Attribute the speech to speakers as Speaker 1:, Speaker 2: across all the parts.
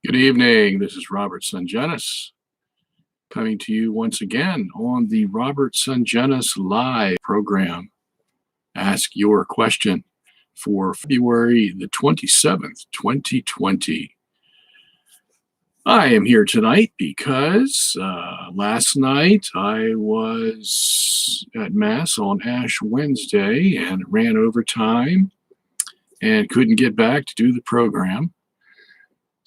Speaker 1: Good evening. This is Robert Sungenis coming to you once again on the Robert Sungenis Live program. Ask your question for February the 27th, 2020. I am here tonight because last night I was at Mass on Ash Wednesday and ran over time and couldn't get back to do the program.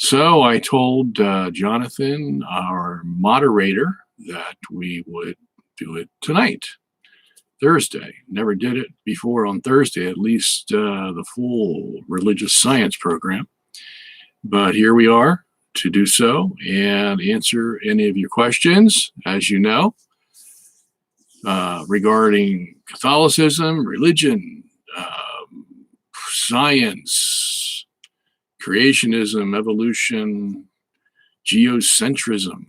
Speaker 1: So I told Jonathan, our moderator, that we would do it tonight, Thursday. Never did it before on Thursday, at least the full religious science program. But here we are to do so and answer any of your questions, as you know, regarding Catholicism, religion, science, creationism, evolution, geocentrism,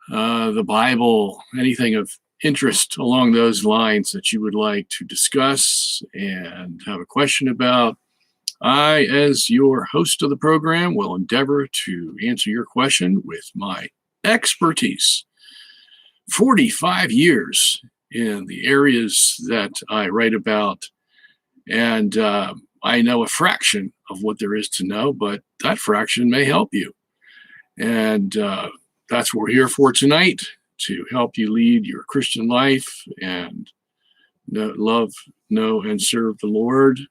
Speaker 1: the Bible, anything of interest along those lines that you would like to discuss and have a question about. I, as your host of the program, will endeavor to answer your question with my expertise. 45 years in the areas that I write about, and I know a fraction of what there is to know, but that fraction may help you. And that's what we're here for tonight, to help you lead your Christian life and love, know, and serve the Lord,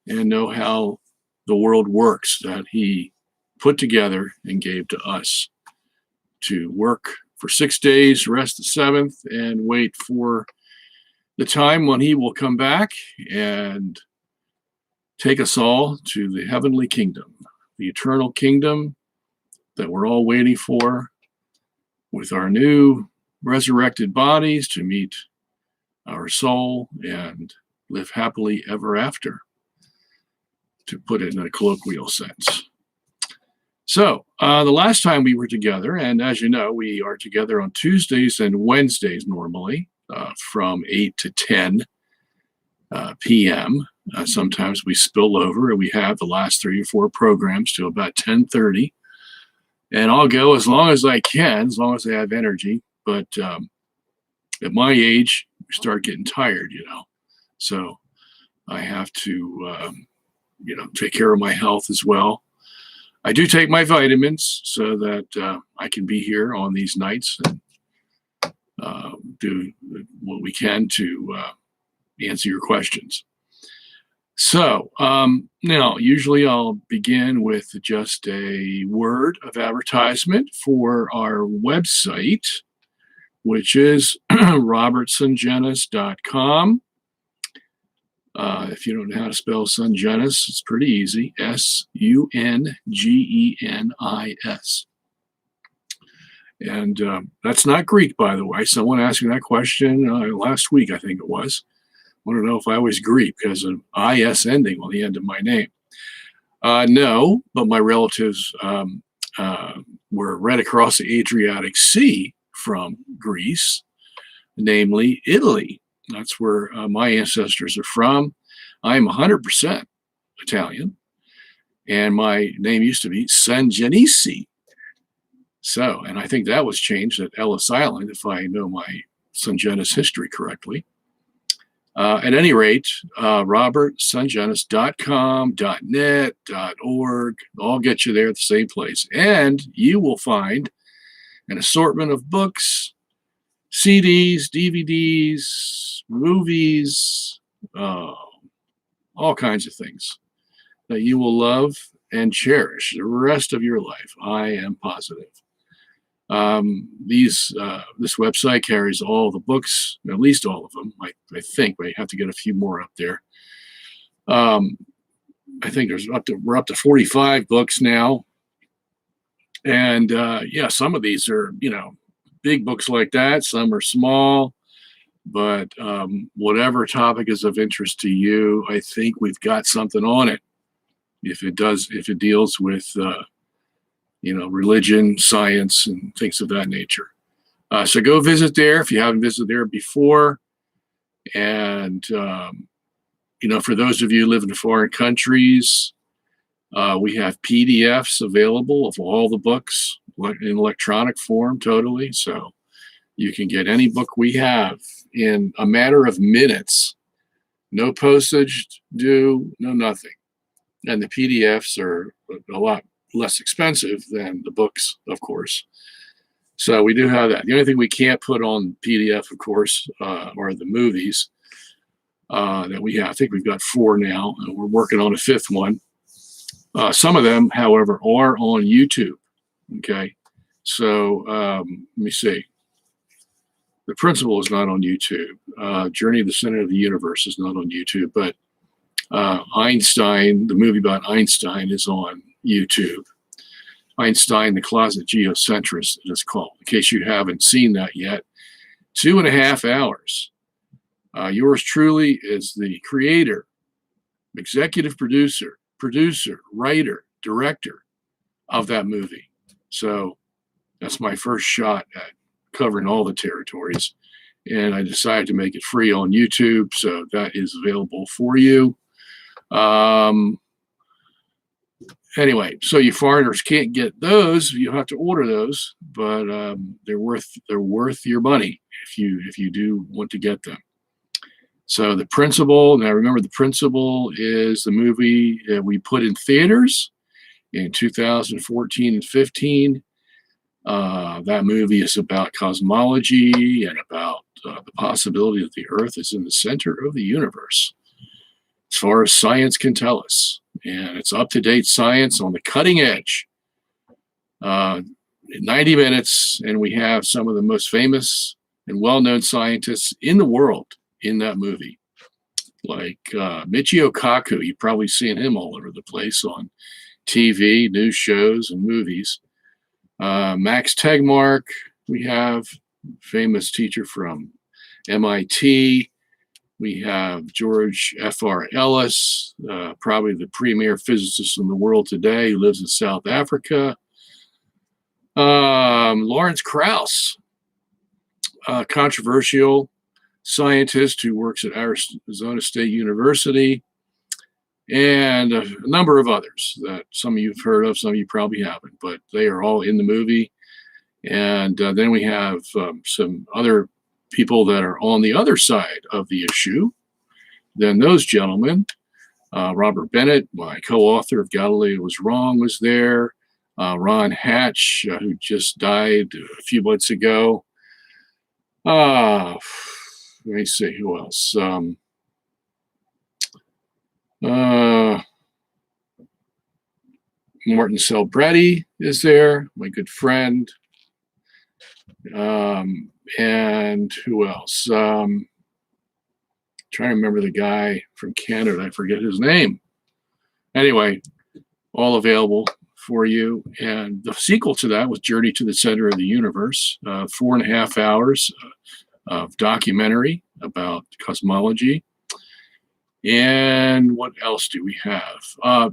Speaker 1: and know how the world works that He put together and gave to us to work for 6 days, rest the seventh, and wait for the time when He will come back and take us all to the heavenly kingdom, the eternal kingdom that we're all waiting for, with our new resurrected bodies to meet our soul and live happily ever after, to put it in a colloquial sense. So the last time we were together, and as you know, we are together on Tuesdays and Wednesdays normally from 8 to 10 p.m. Sometimes we spill over and we have the last 3 or 4 programs till about 10:30. And I'll go as long as I can, as long as I have energy. But at my age, we start getting tired, So I have to, take care of my health as well. I do take my vitamins so that I can be here on these nights and do what we can to answer your questions. So now, usually I'll begin with just a word of advertisement for our website, which is robertsungenis.com. If you don't know how to spell Sungenis, it's pretty easy. Sungenis. And that's not Greek, by the way. Someone asked me that question last week, I think it was. I want to know if I was Greek because of IS ending on the end of my name. No, but my relatives were right across the Adriatic Sea from Greece, namely Italy. That's where my ancestors are from. I'm 100% Italian, and my name used to be Sungenisi. So, and I think that was changed at Ellis Island, if I know my Sungenis history correctly. At any rate, robertsungenis.com, .net, .org, all get you there at the same place. And you will find an assortment of books, CDs, DVDs, movies, all kinds of things that you will love and cherish the rest of your life. I am positive. This website carries all the books, at least all of them. I think we have to get a few more up there. I think we're up to 45 books now. And some of these are, big books like that. Some are small, but whatever topic is of interest to you, I think we've got something on it. If it deals with religion, science, and things of that nature. So go visit there if you haven't visited there before. And, for those of you who live in foreign countries, We have PDFs available of all the books in electronic form, totally. So you can get any book we have in a matter of minutes. No postage due, no nothing. And the PDFs are a lot less expensive than the books, of course. So we do have that. The only thing we can't put on PDF, of course, are the movies that we have. I think we've got 4 now, and we're working on a 5th one. Some of them, however, are on YouTube. Okay, so let me see. The Principle is not on YouTube. Journey to the Center of the Universe is not on YouTube, but Einstein, the movie about Einstein, is on YouTube. Einstein, the Closet Geocentrist, it is called, in case you haven't seen that yet. 2.5 hours. Yours truly is the creator, executive producer, writer, director of that movie. So that's my first shot at covering all the territories. And I decided to make it free on YouTube, so that is available for you. Anyway, so you foreigners can't get those. You have to order those, but they're worth your money if you do want to get them. So The Principle. Now remember, The Principle is the movie we put in theaters in 2014 and 15. That movie is about cosmology and about the possibility that the Earth is in the center of the universe, as far as science can tell us. And it's up-to-date science on the cutting edge. 90 minutes, and we have some of the most famous and well-known scientists in the world in that movie. Like Michio Kaku, you've probably seen him all over the place on TV, news shows, and movies. Max Tegmark, we have, famous teacher from MIT. We have George F.R. Ellis, probably the premier physicist in the world today, who lives in South Africa. Lawrence Krauss, controversial scientist who works at Arizona State University, and a number of others that some of you have heard of, some of you probably haven't, but they are all in the movie. And then we have some other people that are on the other side of the issue than those gentlemen. Robert Bennett, my co-author of Galileo Was Wrong, was there. Ron Hatch, who just died a few months ago. Let me see, who else? Martin Celebretti is there, my good friend. And who else? Trying to remember the guy from Canada. I forget his name. Anyway, all available for you. And the sequel to that was Journey to the Center of the Universe, 4.5 hours of documentary about cosmology. And what else do we have?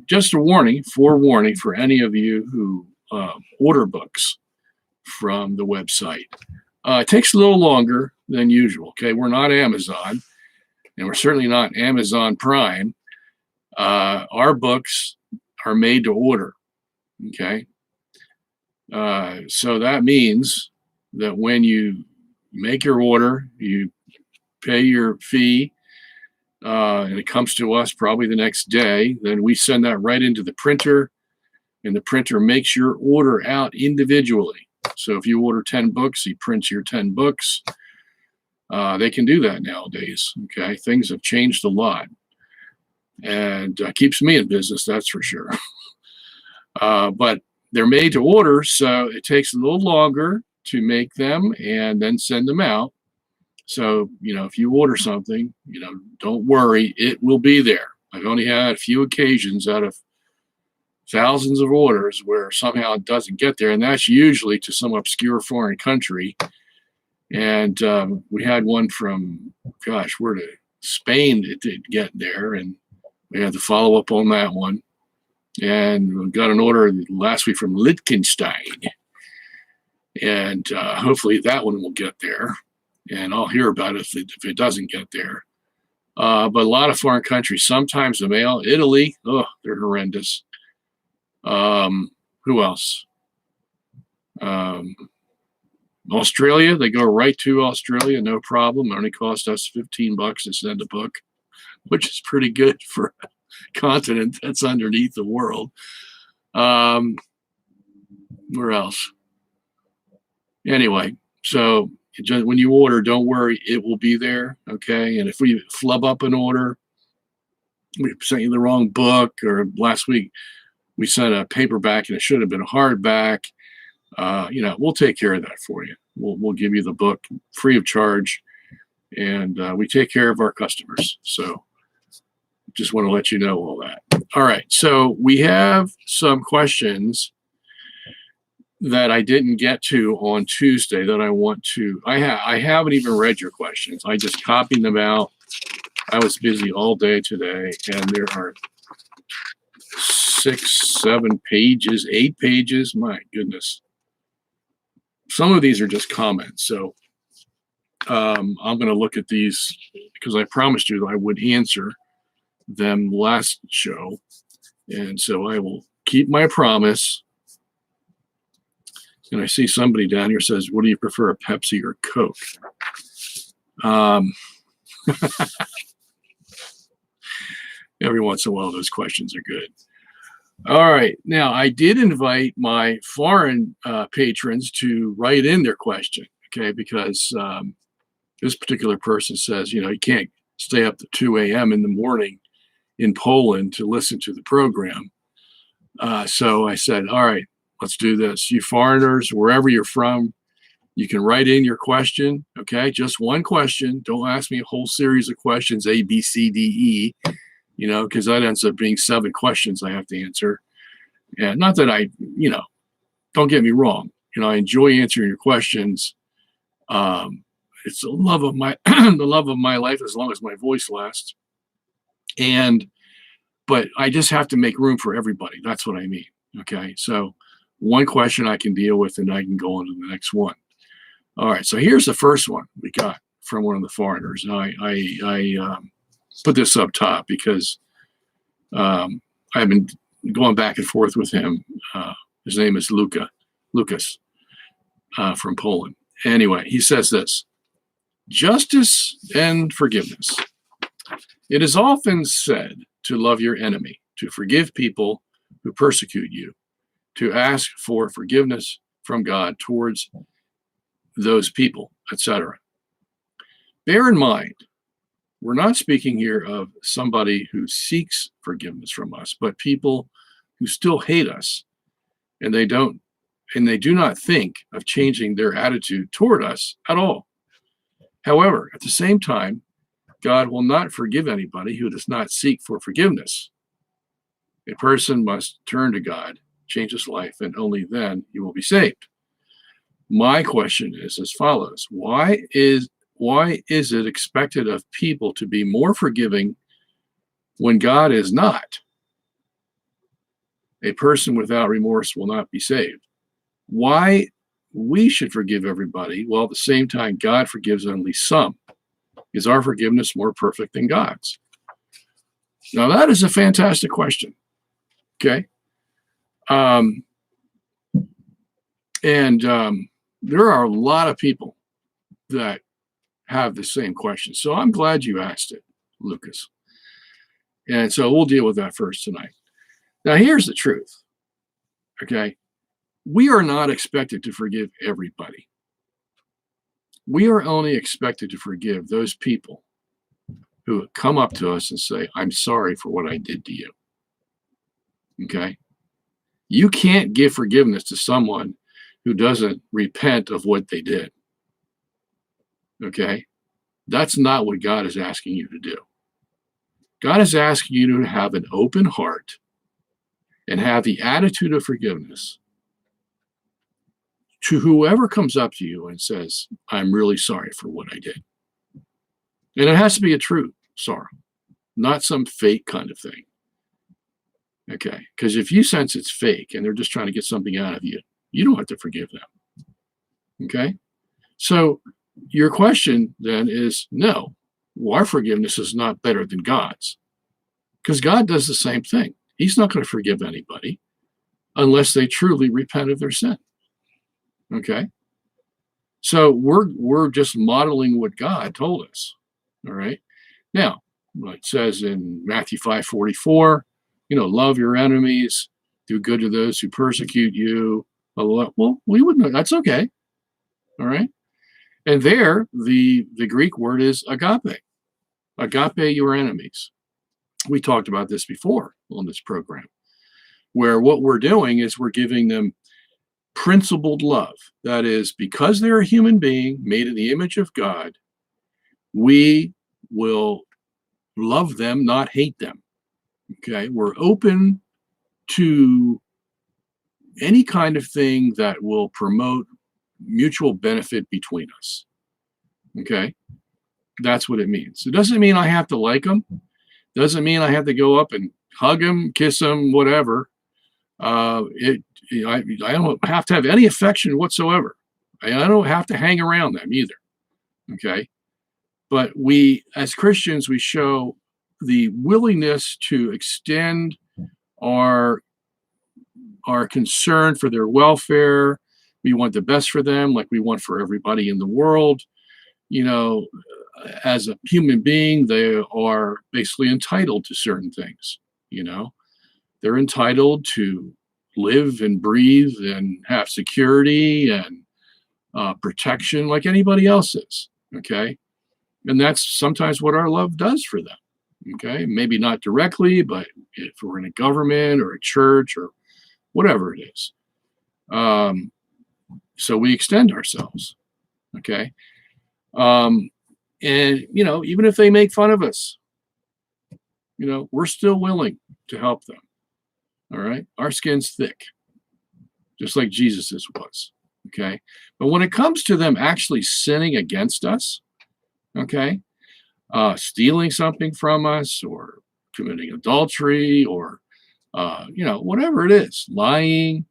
Speaker 1: Just a forewarning for any of you who order books from the website. It takes a little longer than usual. Okay, we're not Amazon, and we're certainly not Amazon Prime. Our books are made to order. Okay, so that means that when you make your order, you pay your fee, and it comes to us probably the next day. Then we send that right into the printer, and the printer makes your order out individually. So if you order 10 books, he prints your 10 books. They can do that nowadays. Okay, things have changed a lot, and keeps me in business, that's for sure. But they're made to order, so it takes a little longer to make them and then send them out. So, if you order something, don't worry, it will be there. I've only had a few occasions out of thousands of orders where somehow it doesn't get there, and that's usually to some obscure foreign country. And we had one from, where to Spain. It didn't get there, and we had to follow up on that one. And we got an order last week from Liechtenstein, and hopefully that one will get there. And I'll hear about it if it doesn't get there. But a lot of foreign countries, sometimes the mail, Italy, they're horrendous. Who else? Australia, they go right to Australia, no problem. It only cost us $15 to send a book, which is pretty good for a continent that's underneath the world. Where else? Anyway, so just when you order, don't worry, it will be there, okay? And if we flub up an order, we sent you the wrong book, or last week we sent a paperback and it should have been a hardback, we'll take care of that for you. We'll give you the book free of charge, and we take care of our customers. So just want to let you know all that. All right, so we have some questions that I didn't get to on Tuesday that I want to. I haven't even read your questions. I just copied them out. I was busy all day today, and there are 6, 7 pages, 8 pages. My goodness. Some of these are just comments. So I'm going to look at these because I promised you that I would answer them last show. And so I will keep my promise. And I see somebody down here says, what do you prefer, a Pepsi or Coke? Every once in a while, those questions are good. All right. Now, I did invite my foreign patrons to write in their question, okay, because this particular person says, you can't stay up to 2 a.m. in the morning in Poland to listen to the program. So I said, all right, let's do this. You foreigners, wherever you're from, you can write in your question, okay? Just one question. Don't ask me a whole series of questions, A, B, C, D, E, because that ends up being 7 questions I have to answer. And not that don't get me wrong. I enjoy answering your questions. It's the love of my the love of my life as long as my voice lasts. But I just have to make room for everybody. That's what I mean. Okay. So one question I can deal with, and I can go on to the next one. All right. So here's the first one we got from one of the foreigners. And I put this up top because I've been going back and forth with him. His name is Lucas from Poland. Anyway, he says this: justice and forgiveness. It is often said to love your enemy, to forgive people who persecute you, to ask for forgiveness from God towards those people, etc. Bear in mind, we're not speaking here of somebody who seeks forgiveness from us, but people who still hate us, and they do not think of changing their attitude toward us at all. However, at the same time, God will not forgive anybody who does not seek for forgiveness. A person must turn to God, change his life, and only then he will be saved. My question is as follows: why is it expected of people to be more forgiving when God is not? A person without remorse will not be saved. Why we should forgive everybody while at the same time God forgives only some? Is our forgiveness more perfect than God's? Now that is a fantastic question. Okay. There are a lot of people that have the same question. So I'm glad you asked it, Lucas. And so we'll deal with that first tonight. Now here's the truth. Okay. We are not expected to forgive everybody. We are only expected to forgive those people who come up to us and say, I'm sorry for what I did to you. Okay? You can't give forgiveness to someone who doesn't repent of what they did. Okay? That's not what God is asking you to do. God is asking you to have an open heart and have the attitude of forgiveness to whoever comes up to you and says, I'm really sorry for what I did. And it has to be a true sorrow, not some fake kind of thing. Okay? Because if you sense it's fake and they're just trying to get something out of you, you don't have to forgive them. Okay? So your question then is, no, our forgiveness is not better than God's. Because God does the same thing. He's not going to forgive anybody. unless they truly repent of their sin. Okay? So we're just modeling what God told us. All right? Now, it says in Matthew 5:44, love your enemies, do good to those who persecute you. Well, we would know that's okay. All right. And there, the Greek word is agape. Agape your enemies. We talked about this before on this program, where what we're doing is we're giving them principled love. That is, because they're a human being made in the image of God, we will love them, not hate them. Okay, we're open to any kind of thing that will promote mutual benefit between us. Okay, that's what it means. It doesn't mean I have to like them. Doesn't mean I have to go up and hug them, kiss them, whatever. I don't have to have any affection whatsoever. I don't have to hang around them either. Okay, but we, as Christians, we show the willingness to extend our concern for their welfare. We want the best for them, like we want for everybody in the world. As a human being, they are basically entitled to certain things. They're entitled to live and breathe and have security and protection like anybody else is. Okay, and that's sometimes what our love does for them. Okay, maybe not directly, but if we're in a government or a church or whatever it is. So we extend ourselves. Okay. And, even if they make fun of us, we're still willing to help them. All right. Our skin's thick, just like Jesus's was. Okay. But when it comes to them actually sinning against us, okay, stealing something from us or committing adultery or, whatever it is, lying,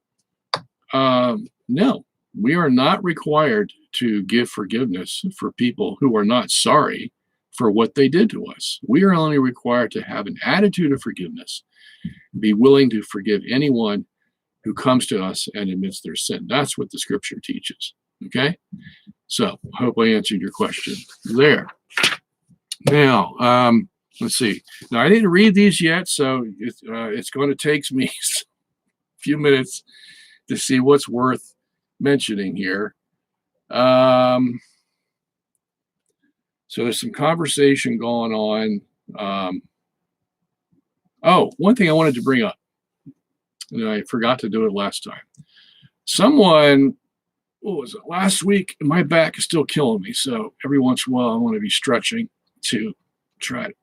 Speaker 1: no, we are not required to give forgiveness for people who are not sorry for what they did to us. We are only required to have an attitude of forgiveness, be willing to forgive anyone who comes to us and admits their sin. That's what the scripture teaches. Okay? So I hope I answered your question there. Now, let's see. Now, I didn't read these yet, so it's going to take me a few minutes to see what's worth mentioning here. So there's some conversation going on. One thing I wanted to bring up, and I forgot to do it last time. Someone, what was it, last week, my back is still killing me, so every once in a while I want to be stretching to try to,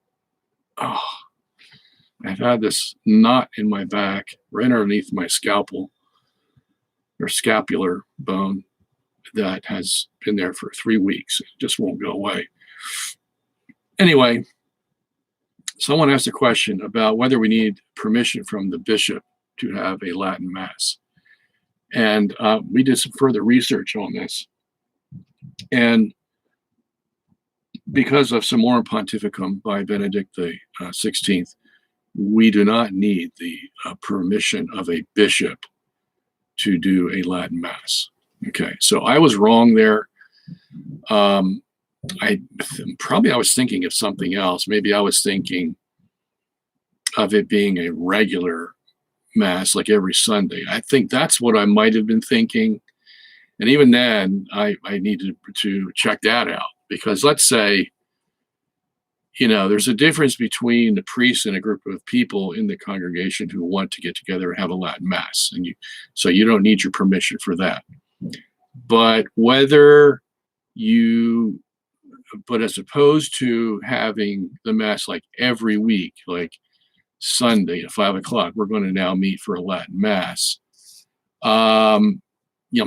Speaker 1: I've had this knot in my back right underneath my scalpel or scapular bone that has been there for 3 weeks. It just won't go away. Anyway, someone asked a question about whether we need permission from the bishop to have a Latin Mass. And we did some further research on this. And because of Summorum Pontificum by Benedict the 16th, we do not need the permission of a bishop to do a Latin Mass. Okay, so I was wrong there. I was thinking of something else. Maybe I was thinking of it being a regular Mass, like every Sunday. I think that's what I might have been thinking. And even then, I needed to check that out, because let's say, there's a difference between the priest and a group of people in the congregation who want to get together and have a Latin Mass. So you don't need your permission for that. But as opposed to having the Mass like every week, like Sunday at 5:00, we're going to now meet for a Latin Mass. I'm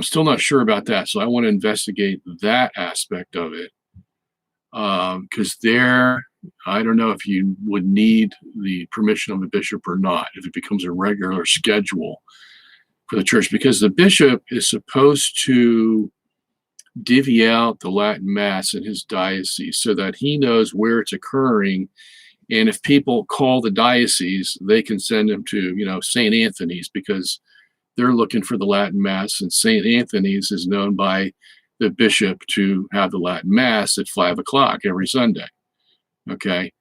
Speaker 1: still not sure about that. So I want to investigate that aspect of it. Because I don't know if you would need the permission of the bishop or not, if it becomes a regular schedule for the church, because the bishop is supposed to divvy out the Latin Mass in his diocese so that he knows where it's occurring. And if people call the diocese, they can send them to, St. Anthony's, because they're looking for the Latin Mass, and St. Anthony's is known by the bishop to have the Latin Mass at 5 o'clock every Sunday. Okay.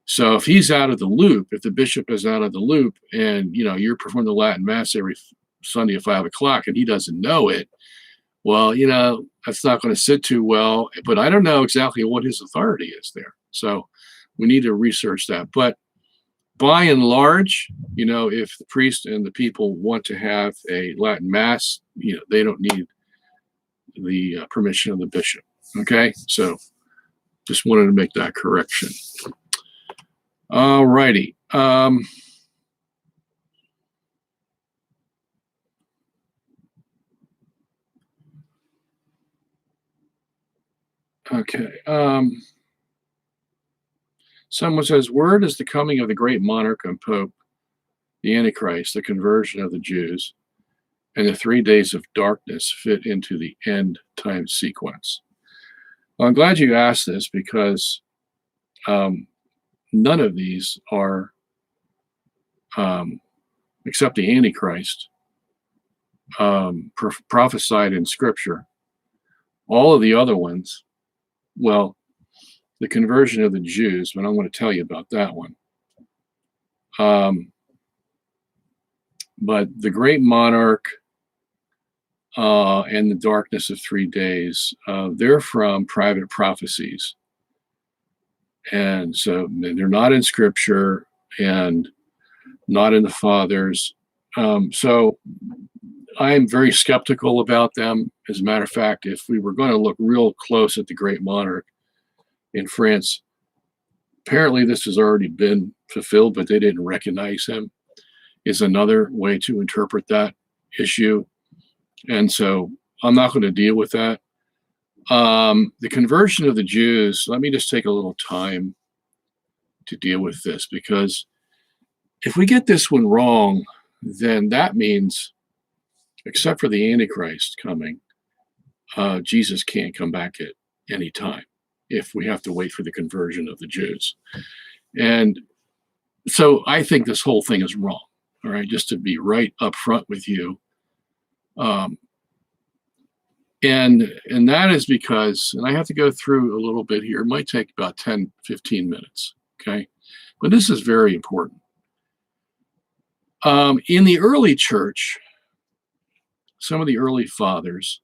Speaker 1: So if he's out of the loop, if the bishop is out of the loop and, you're performing the Latin Mass every Sunday at 5 o'clock and he doesn't know it, well, that's not going to sit too well. But I don't know exactly what his authority is there. So we need to research that. But by and large, if the priest and the people want to have a Latin Mass, they don't need the permission of the bishop. Okay, so just wanted to make that correction. All righty. Okay. Someone says, where does the coming of the great monarch and pope, the Antichrist, the conversion of the Jews, and the 3 days of darkness fit into the end time sequence? Well, I'm glad you asked this because none of these are, except the Antichrist, prophesied in Scripture. All of the other ones, well, the conversion of the Jews, but I'm going to tell you about that one. But the great monarch and the darkness of 3 days, they're from private prophecies. And so they're not in Scripture and not in the Fathers. So I'm very skeptical about them. As a matter of fact, if we were going to look real close at the great monarch in France, apparently this has already been fulfilled, but they didn't recognize him, is another way to interpret that issue. And so I'm not going to deal with that. The conversion of the Jews, let me just take a little time to deal with this, because if we get this one wrong, then that means, except for the Antichrist coming, Jesus can't come back at any time if we have to wait for the conversion of the Jews. And so I think this whole thing is wrong, all right, just to be right up front with you. And that is because, and I have to go through a little bit here, it might take about 10, 15 minutes, okay? But this is very important. In the early church, some of the early fathers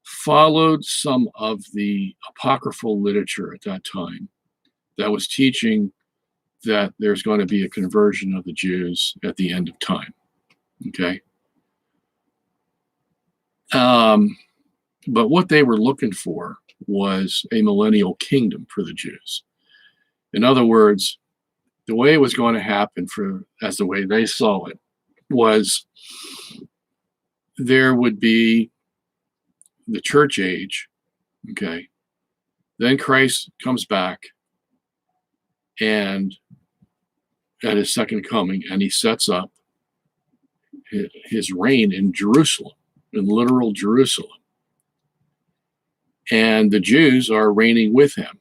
Speaker 1: followed some of the apocryphal literature at that time that was teaching that there's going to be a conversion of the Jews at the end of time, okay? But what they were looking for was a millennial kingdom for the Jews. In other words, the way it was going to happen, as the way they saw it, was there would be the church age, okay? Then Christ comes back and at his second coming, and he sets up his reign in Jerusalem, in literal Jerusalem. And the Jews are reigning with him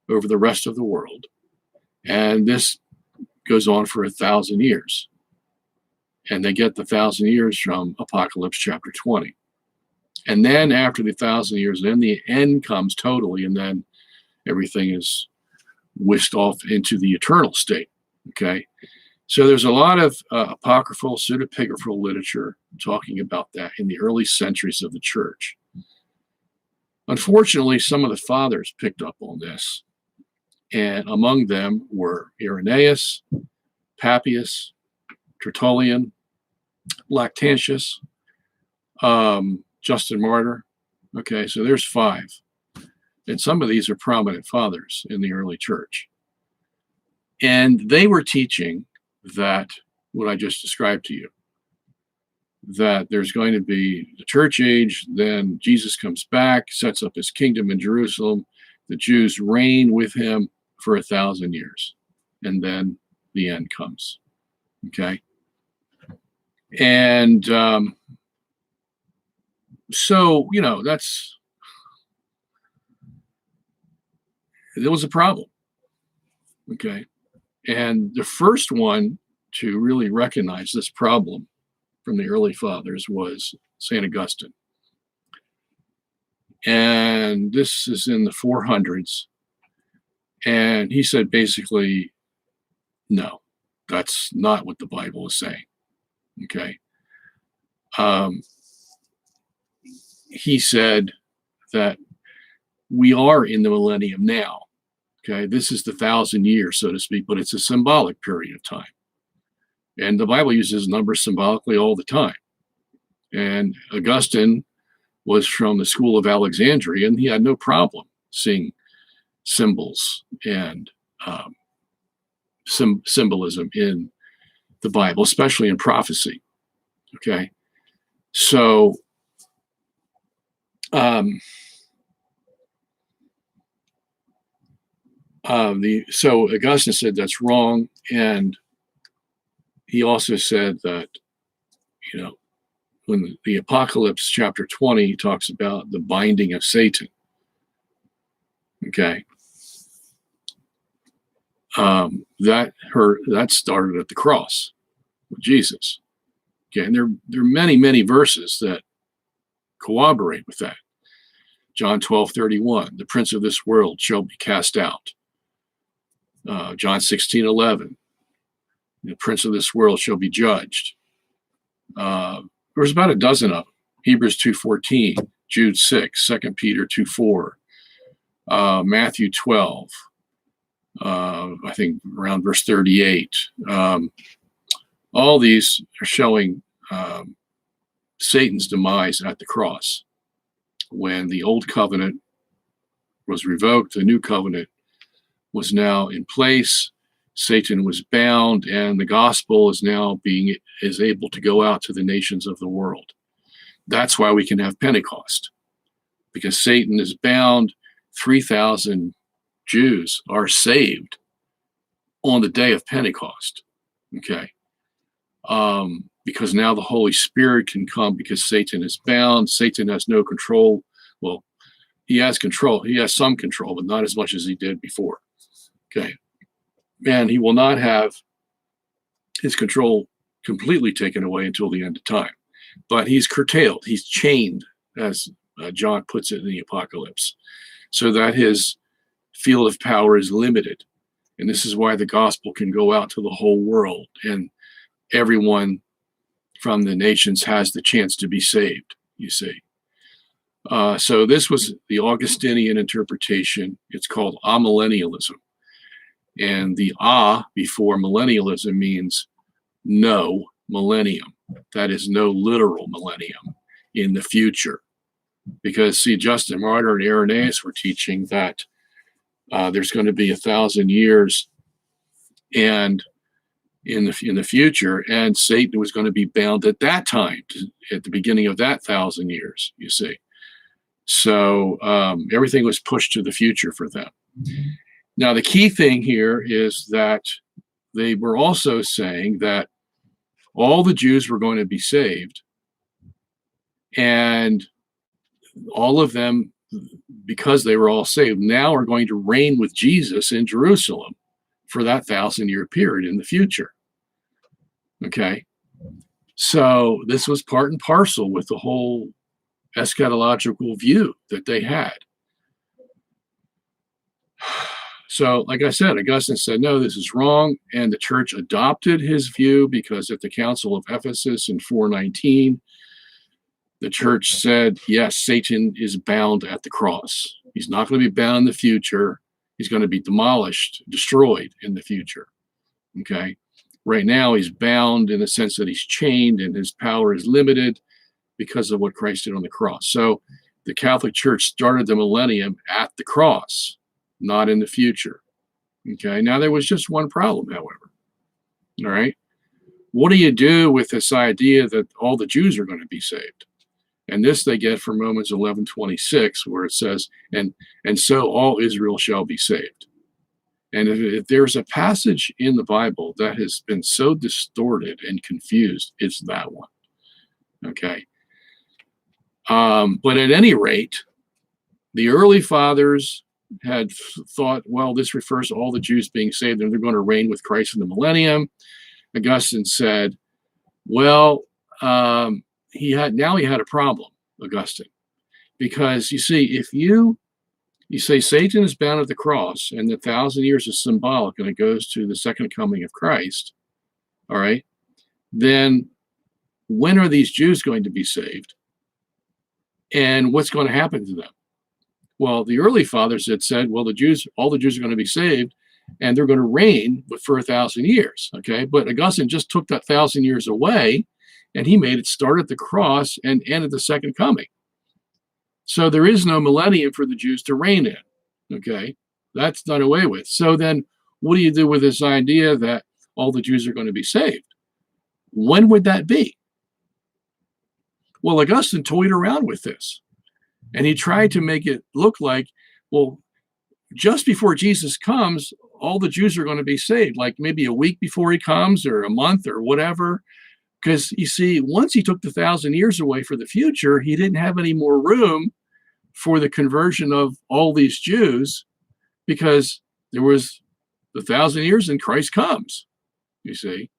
Speaker 1: over the rest of the world. And this goes on for 1,000 years. And they get the 1,000 years from Apocalypse chapter 20. And then after the 1,000 years, then the end comes totally, and then everything is whisked off into the eternal state, okay? So there's a lot of apocryphal, pseudepigraphal literature talking about that in the early centuries of the church. Unfortunately, some of the fathers picked up on this, and among them were Irenaeus, Papias, Tertullian, Lactantius, Justin Martyr. Okay, so there's 5. And some of these are prominent fathers in the early church. And they were teaching that, what I just described to you, that there's going to be the church age, then Jesus comes back, sets up his kingdom in Jerusalem, the Jews reign with him for 1,000 years, and then the end comes, okay? And so, there was a problem, okay? And the first one to really recognize this problem from the early fathers was St. Augustine. And this is in the 400s. And he said basically, no, that's not what the Bible is saying. Okay. He said that we are in the millennium now. Okay. This is the 1,000 years, so to speak, but it's a symbolic period of time. And the Bible uses numbers symbolically all the time. And Augustine was from the school of Alexandria, and he had no problem seeing symbols and symbolism in the Bible, especially in prophecy. Okay. So, so Augustine said that's wrong, and he also said that, you know, when the Apocalypse chapter 20 talks about the binding of Satan, okay, that started at the cross with Jesus. Okay, and there are many verses that corroborate with that. John 12:31, the prince of this world shall be cast out. John 16:11, the prince of this world shall be judged. There's about a dozen of them. Hebrews 2:14, Jude 6, 2 Peter 2:4, Matthew 12, I think around verse 38. All these are showing Satan's demise at the cross. When the old covenant was revoked, the new covenant was now in place. Satan was bound, and the gospel is now is able to go out to the nations of the world. That's why we can have Pentecost, because Satan is bound. 3,000 Jews are saved on the day of Pentecost. Okay. Because now the Holy Spirit can come because Satan is bound. Satan has no control. Well, he has control. He has some control, but not as much as he did before. Okay. And he will not have his control completely taken away until the end of time. But he's curtailed. He's chained, as John puts it in the Apocalypse, so that his field of power is limited. And this is why the gospel can go out to the whole world, and everyone from the nations has the chance to be saved, you see. So this was the Augustinian interpretation. It's called amillennialism. And the before millennialism means no millennium. That is no literal millennium in the future. Because, see, Justin Martyr and Irenaeus were teaching that there's going to be 1,000 years and in the future, and Satan was going to be bound at that time, at the beginning of that 1,000 years, you see. So everything was pushed to the future for them. Now, the key thing here is that they were also saying that all the Jews were going to be saved, and all of them, because they were all saved, now are going to reign with Jesus in Jerusalem for that 1,000-year period in the future. Okay. So this was part and parcel with the whole eschatological view that they had. So, like I said, Augustine said, no, this is wrong. And the church adopted his view because at the Council of Ephesus in 419, the church said, yes, Satan is bound at the cross. He's not going to be bound in the future. He's going to be demolished, destroyed in the future. Okay. Right now, he's bound in the sense that he's chained and his power is limited because of what Christ did on the cross. So the Catholic Church started the millennium at the cross, not in the future. Okay. Now, there was just one problem, however. All right. What do you do with this idea that all the Jews are going to be saved? And this they get from Romans 11:26, where it says, and so all Israel shall be saved. And if there's a passage in the Bible that has been so distorted and confused, it's that one. Okay. But at any rate, the early fathers had thought, well, this refers to all the Jews being saved and they're going to reign with Christ in the millennium. Augustine said, well, he had a problem, Augustine, because you see, if you say Satan is bound at the cross and the 1,000 years is symbolic and it goes to the second coming of Christ, all right, then when are these Jews going to be saved? And what's going to happen to them? Well, the early fathers had said, well, all the Jews are going to be saved and they're going to reign for 1,000 years. Okay. But Augustine just took that 1,000 years away and he made it start at the cross and end at the second coming. So there is no millennium for the Jews to reign in. Okay. That's done away with. So then what do you do with this idea that all the Jews are going to be saved? When would that be? Well, Augustine toyed around with this, and he tried to make it look like, well, just before Jesus comes, all the Jews are going to be saved, like maybe a week before he comes or a month or whatever. Because you see, once he took the 1,000 years away for the future, he didn't have any more room for the conversion of all these Jews, because there was the 1,000 years and Christ comes, you see.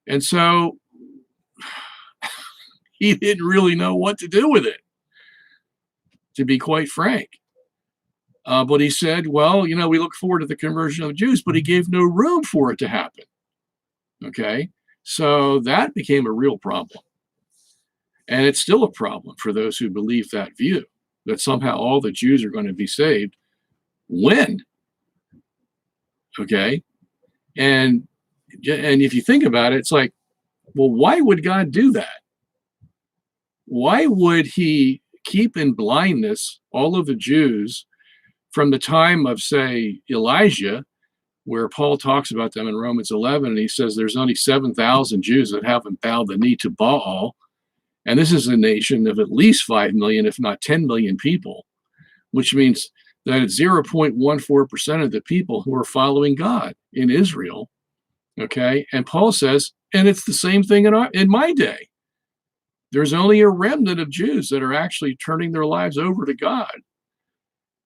Speaker 1: And so he didn't really know what to do with it, to be quite frank. But he said, well, we look forward to the conversion of the Jews, but he gave no room for it to happen. Okay, so that became a real problem. And it's still a problem for those who believe that view, that somehow all the Jews are going to be saved. When? Okay, and if you think about it, it's like, well, why would God do that? Why would he keep in blindness all of the Jews from the time of, say, Elijah, where Paul talks about them in Romans 11, and he says there's only 7,000 Jews that haven't bowed the knee to Baal, and this is a nation of at least 5 million, if not 10 million people, which means that it's 0.14% of the people who are following God in Israel, okay? And Paul says, and it's the same thing in my day. There's only a remnant of Jews that are actually turning their lives over to God.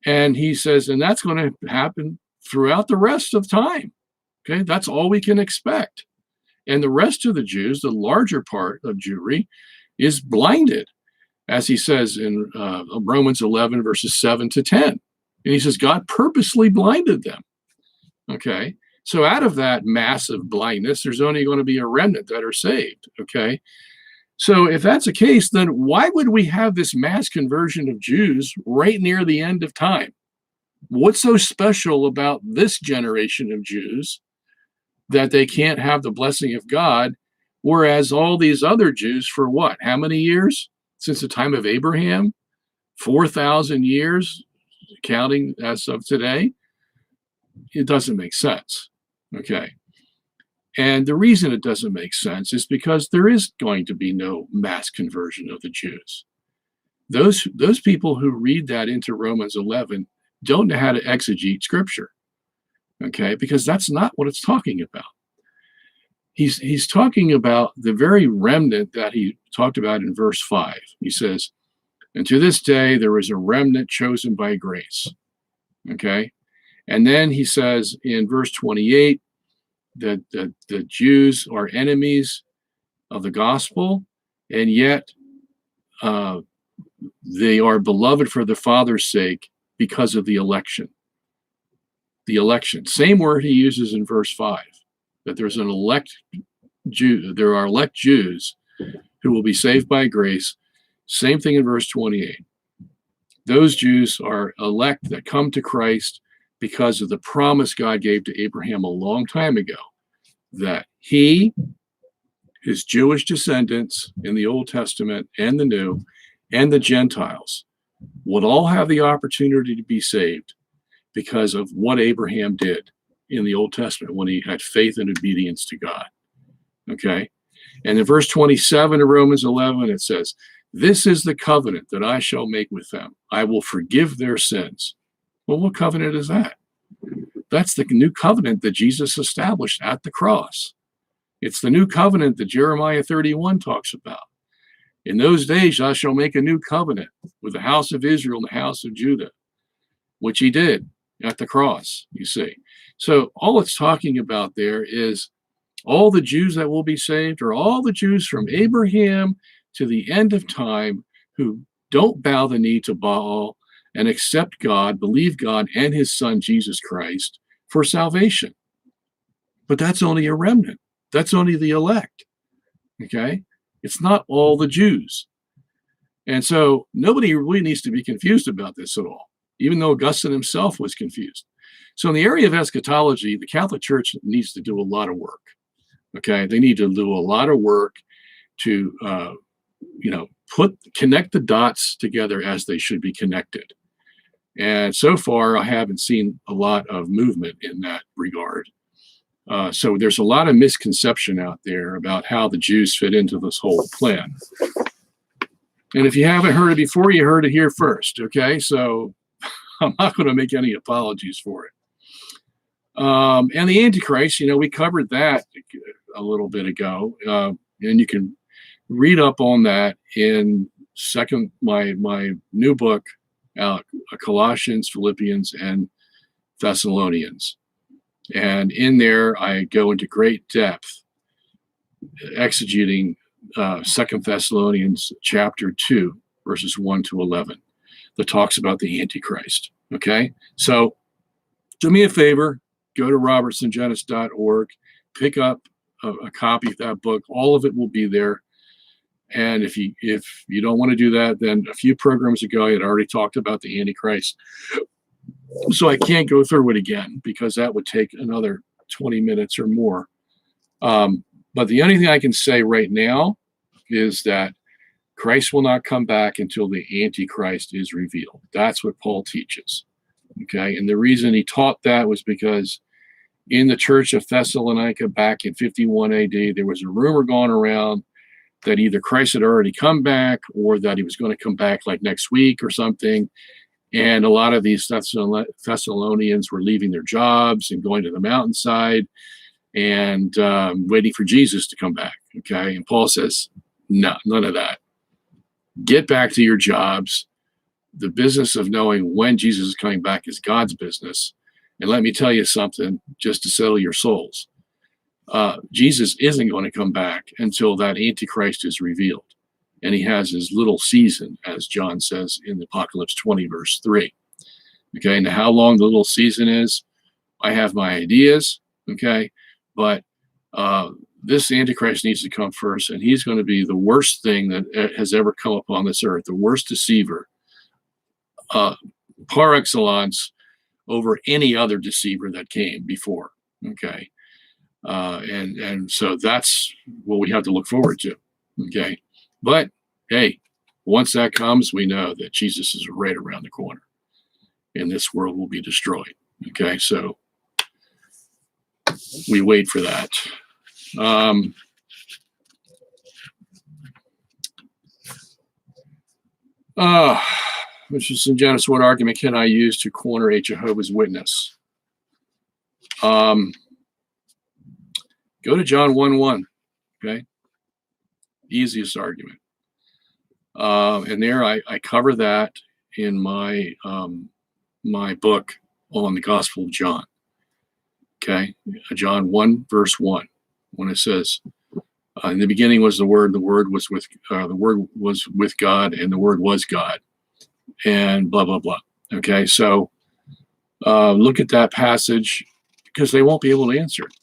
Speaker 1: And he says, and that's going to happen throughout the rest of time. Okay, that's all we can expect. And the rest of the Jews, the larger part of Jewry, is blinded, as he says in Romans 11, verses 7 to 10. And he says, God purposely blinded them. Okay, so out of that massive blindness, there's only going to be a remnant that are saved. Okay. So if that's the case, then why would we have this mass conversion of Jews right near the end of time? What's so special about this generation of Jews that they can't have the blessing of God, whereas all these other Jews for what? How many years? Since the time of Abraham? 4,000 years, counting as of today? It doesn't make sense. Okay. And the reason it doesn't make sense is because there is going to be no mass conversion of the Jews. Those people who read that into Romans 11 don't know how to exegete scripture, okay? Because that's not what it's talking about. He's talking about the very remnant that he talked about in verse 5. He says, and to this day there is a remnant chosen by grace, okay? And then he says in verse 28, that the Jews are enemies of the gospel, and yet they are beloved for the Father's sake because of the election. The election, same word he uses in verse 5, that there's an elect Jew, there are elect Jews who will be saved by grace. Same thing in verse 28. Those Jews are elect that come to Christ because of the promise God gave to Abraham a long time ago, that he, his Jewish descendants in the Old Testament and the New, and the Gentiles would all have the opportunity to be saved because of what Abraham did in the Old Testament when he had faith and obedience to God. Okay? And in verse 27 of Romans 11, it says, this is the covenant that I shall make with them. I will forgive their sins. Well, what covenant is that? That's the new covenant that Jesus established at the cross. It's the new covenant that Jeremiah 31 talks about. In those days, I shall make a new covenant with the house of Israel and the house of Judah, which he did at the cross, you see. So all it's talking about there is All the Jews that will be saved are all the Jews from Abraham to the end of time who don't bow the knee to Baal and accept God, believe God and his son, Jesus Christ, for salvation. But that's only a remnant. That's only the elect. Okay? It's not all the Jews. And so nobody really needs to be confused about this at all, even though Augustine himself was confused. So in the area of eschatology, the Catholic Church needs to do a lot of work. Okay? They need to do a lot of work to, connect the dots together as they should be connected. And so far, I haven't seen a lot of movement in that regard. So there's a lot of misconception out there about how the Jews fit into this whole plan. And if you haven't heard it before, you heard it here first. Okay, so I'm not going to make any apologies for it. And the Antichrist, we covered that a little bit ago, and you can read up on that in my new book out, Colossians, Philippians, and Thessalonians. And in there, I go into great depth exegeting 2 Thessalonians chapter 2, verses 1 to 11, that talks about the Antichrist. Okay? So do me a favor, go to robertsungenis.org, pick up a copy of that book. All of it will be there. And if you don't want to do that, then a few programs ago, I had already talked about the Antichrist. So I can't go through it again because that would take another 20 minutes or more. But the only thing I can say right now is that Christ will not come back until the Antichrist is revealed. That's what Paul teaches. Okay. And the reason he taught that was because in the church of Thessalonica back in 51 AD, there was a rumor going around that either Christ had already come back or that he was going to come back like next week or something. And a lot of these Thessalonians were leaving their jobs and going to the mountainside and waiting for Jesus to come back. Okay. And Paul says, no, none of that. Get back to your jobs. The business of knowing when Jesus is coming back is God's business. And let me tell you something, just to settle your souls. Jesus isn't going to come back until that Antichrist is revealed. And he has his little season, as John says in Apocalypse 20, verse 3. Okay, now how long the little season is, I have my ideas, okay? But this Antichrist needs to come first, and he's going to be the worst thing that has ever come upon this earth, the worst deceiver, par excellence, over any other deceiver that came before, okay? And so that's what we have to look forward to, okay? But, hey, once that comes, we know that Jesus is right around the corner, and this world will be destroyed, okay? So we wait for that. Mr. Sungenis, what argument can I use to corner a Jehovah's Witness? Go to John 1:1, okay? Easiest argument. And there I cover that in my my book on the Gospel of John. Okay, John 1, verse 1, when it says, in the beginning was the Word was with God, and the Word was God, and blah, blah, blah. Okay, so look at that passage, because they won't be able to answer it.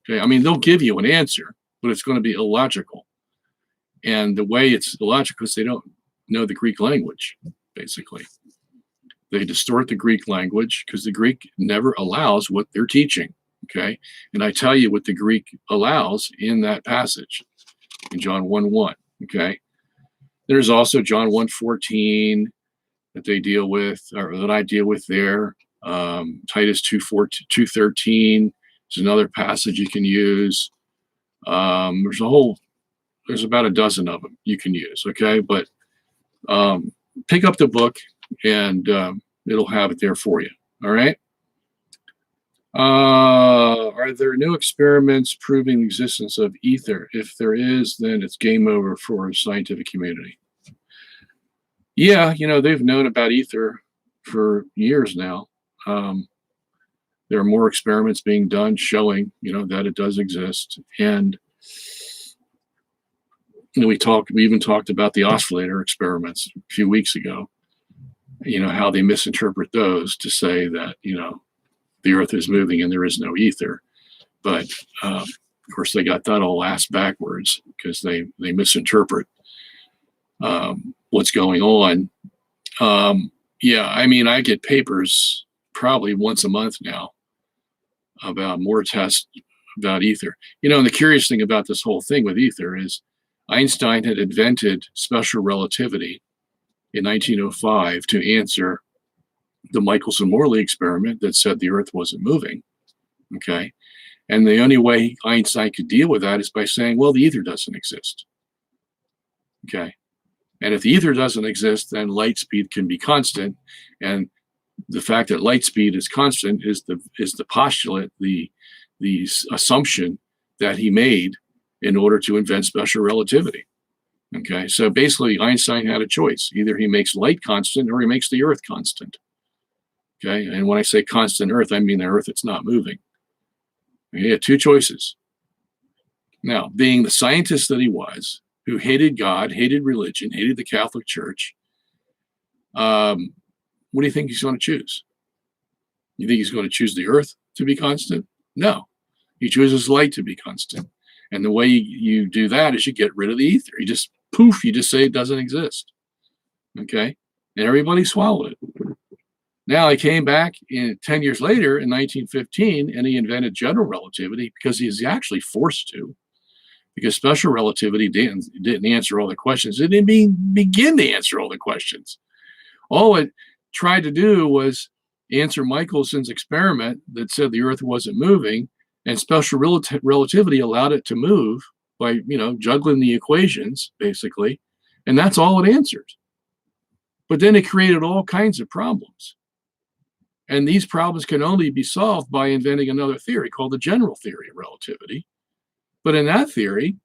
Speaker 1: Okay, I mean, they'll give you an answer, but it's going to be illogical. And the way it's illogical is they don't know the Greek language, basically. They distort the Greek language because the Greek never allows what they're teaching, okay? And I tell you what the Greek allows in that passage, in John 1:1, okay? There's also John 1:14 that they deal with, or that I deal with there. Titus 2:13 is another passage you can use. There's about a dozen of them you can use, okay? But pick up the book and it'll have it there for you, all right? Are there new experiments proving the existence of ether? If there is, then it's game over for the scientific community. Yeah, they've known about ether for years now. There are more experiments being done showing, that it does exist. And we even talked about the oscillator experiments a few weeks ago, how they misinterpret those to say that, the earth is moving and there is no ether. But of course, they got that all ass backwards because they misinterpret what's going on. I get papers probably once a month now about more tests about ether. And the curious thing about this whole thing with ether is Einstein had invented special relativity in 1905 to answer the Michelson-Morley experiment that said the earth wasn't moving. Okay. And the only way Einstein could deal with that is by saying, well, the ether doesn't exist. Okay. And if the ether doesn't exist, then light speed can be constant. And the fact that light speed is constant is the postulate, the assumption that he made in order to invent special relativity. Okay. So basically Einstein had a choice. Either he makes light constant or he makes the earth constant. Okay. And when I say constant earth, I mean the earth that's not moving. He had two choices. Now, being the scientist that he was, who hated God, hated religion, hated the Catholic Church, what do you think he's going to choose? You think he's going to choose the earth to be constant? No. He chooses light to be constant. And the way you do that is you get rid of the ether. You just say it doesn't exist. Okay? And everybody swallowed it. Now he came back 10 years later in 1915 and he invented general relativity because he's actually forced to, because special relativity didn't answer all the questions. It didn't even begin to answer all the questions. All it tried to do was answer Michelson's experiment that said the earth wasn't moving, and special relativity allowed it to move by, juggling the equations, basically. And that's all it answered. But then it created all kinds of problems. And these problems can only be solved by inventing another theory called the general theory of relativity. But in that theory,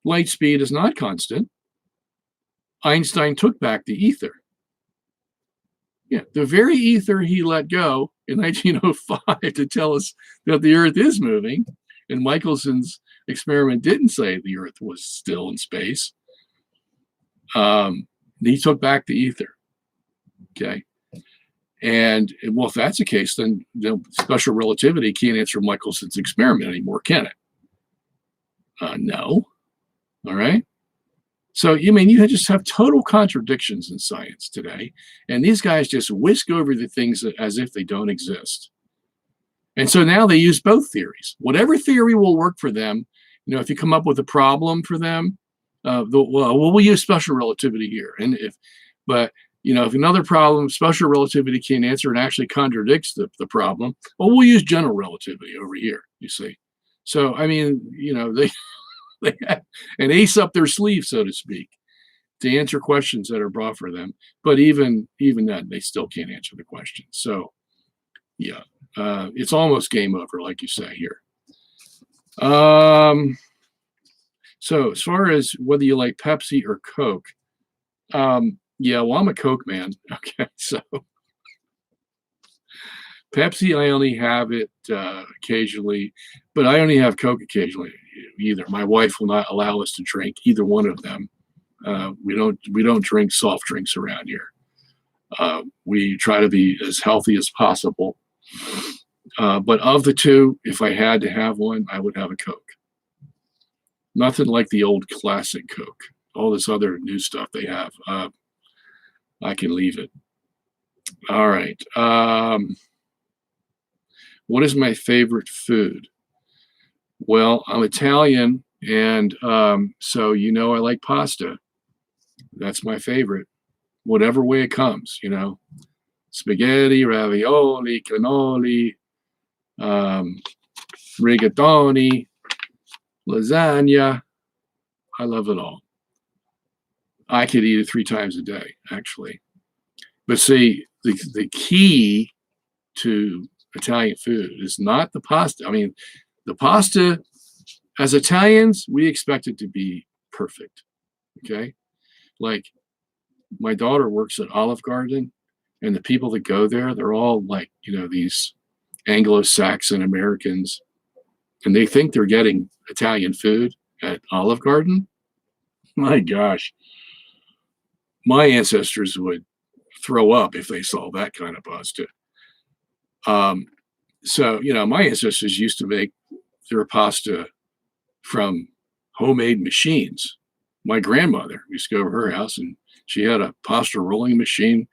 Speaker 1: light speed is not constant. Einstein took back the ether. Yeah, the very ether he let go in 1905 to tell us that the earth is moving, and Michelson's experiment didn't say the earth was still in space. He took back the ether. Okay. And well, if that's the case, then special relativity can't answer Michelson's experiment anymore, can it? No. All right. So, you just have total contradictions in science today. And these guys just whisk over the things as if they don't exist. And so now they use both theories. Whatever theory will work for them, if you come up with a problem for them, we'll use special relativity here. And if another problem, special relativity can't answer and actually contradicts the problem, well, we'll use general relativity over here, you see. So, they have an ace up their sleeve, so to speak, to answer questions that are brought for them. But even then, they still can't answer the question. So, yeah, it's almost game over, like you say here. So as far as whether you like Pepsi or Coke, yeah, well, I'm a Coke man. Okay, so Pepsi, I only have it occasionally, but I only have Coke occasionally either. My wife will not allow us to drink either one of them. We don't drink soft drinks around here. We try to be as healthy as possible. But of the two, if I had to have one, I would have a Coke. Nothing like the old classic Coke. All this other new stuff they have, I can leave it. All right. What is my favorite food? Well, I'm Italian, and so I like pasta. That's my favorite. Whatever way it comes, spaghetti, ravioli, cannoli, rigatoni, lasagna. I love it all. I could eat it 3 times a day, actually. But see, the key to Italian food is not the pasta. I mean, the pasta, as Italians, we expect it to be perfect. Okay? Like, my daughter works at Olive Garden, and the people that go there, they're all like, these Anglo-Saxon Americans, and they think they're getting Italian food at Olive Garden. My gosh, my ancestors would throw up if they saw that kind of pasta. So, my ancestors used to make their pasta from homemade machines. My grandmother used to go over her house and she had a pasta rolling machine,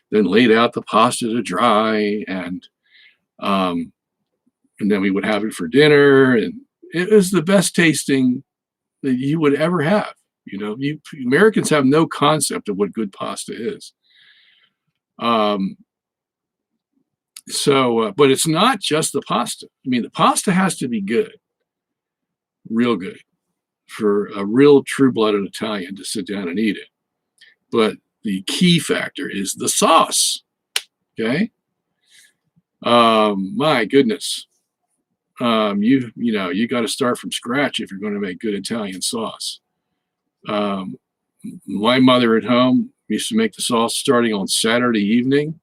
Speaker 1: then laid out the pasta to dry, and then we would have it for dinner, and it was the best tasting that you would ever have. Americans have no concept of what good pasta is. But it's not just the pasta. I mean, the pasta has to be good, real good, for a real true-blooded Italian to sit down and eat it. But the key factor is the sauce. Okay. My goodness. You got to start from scratch if you're going to make good Italian sauce. My mother at home used to make the sauce starting on Saturday evening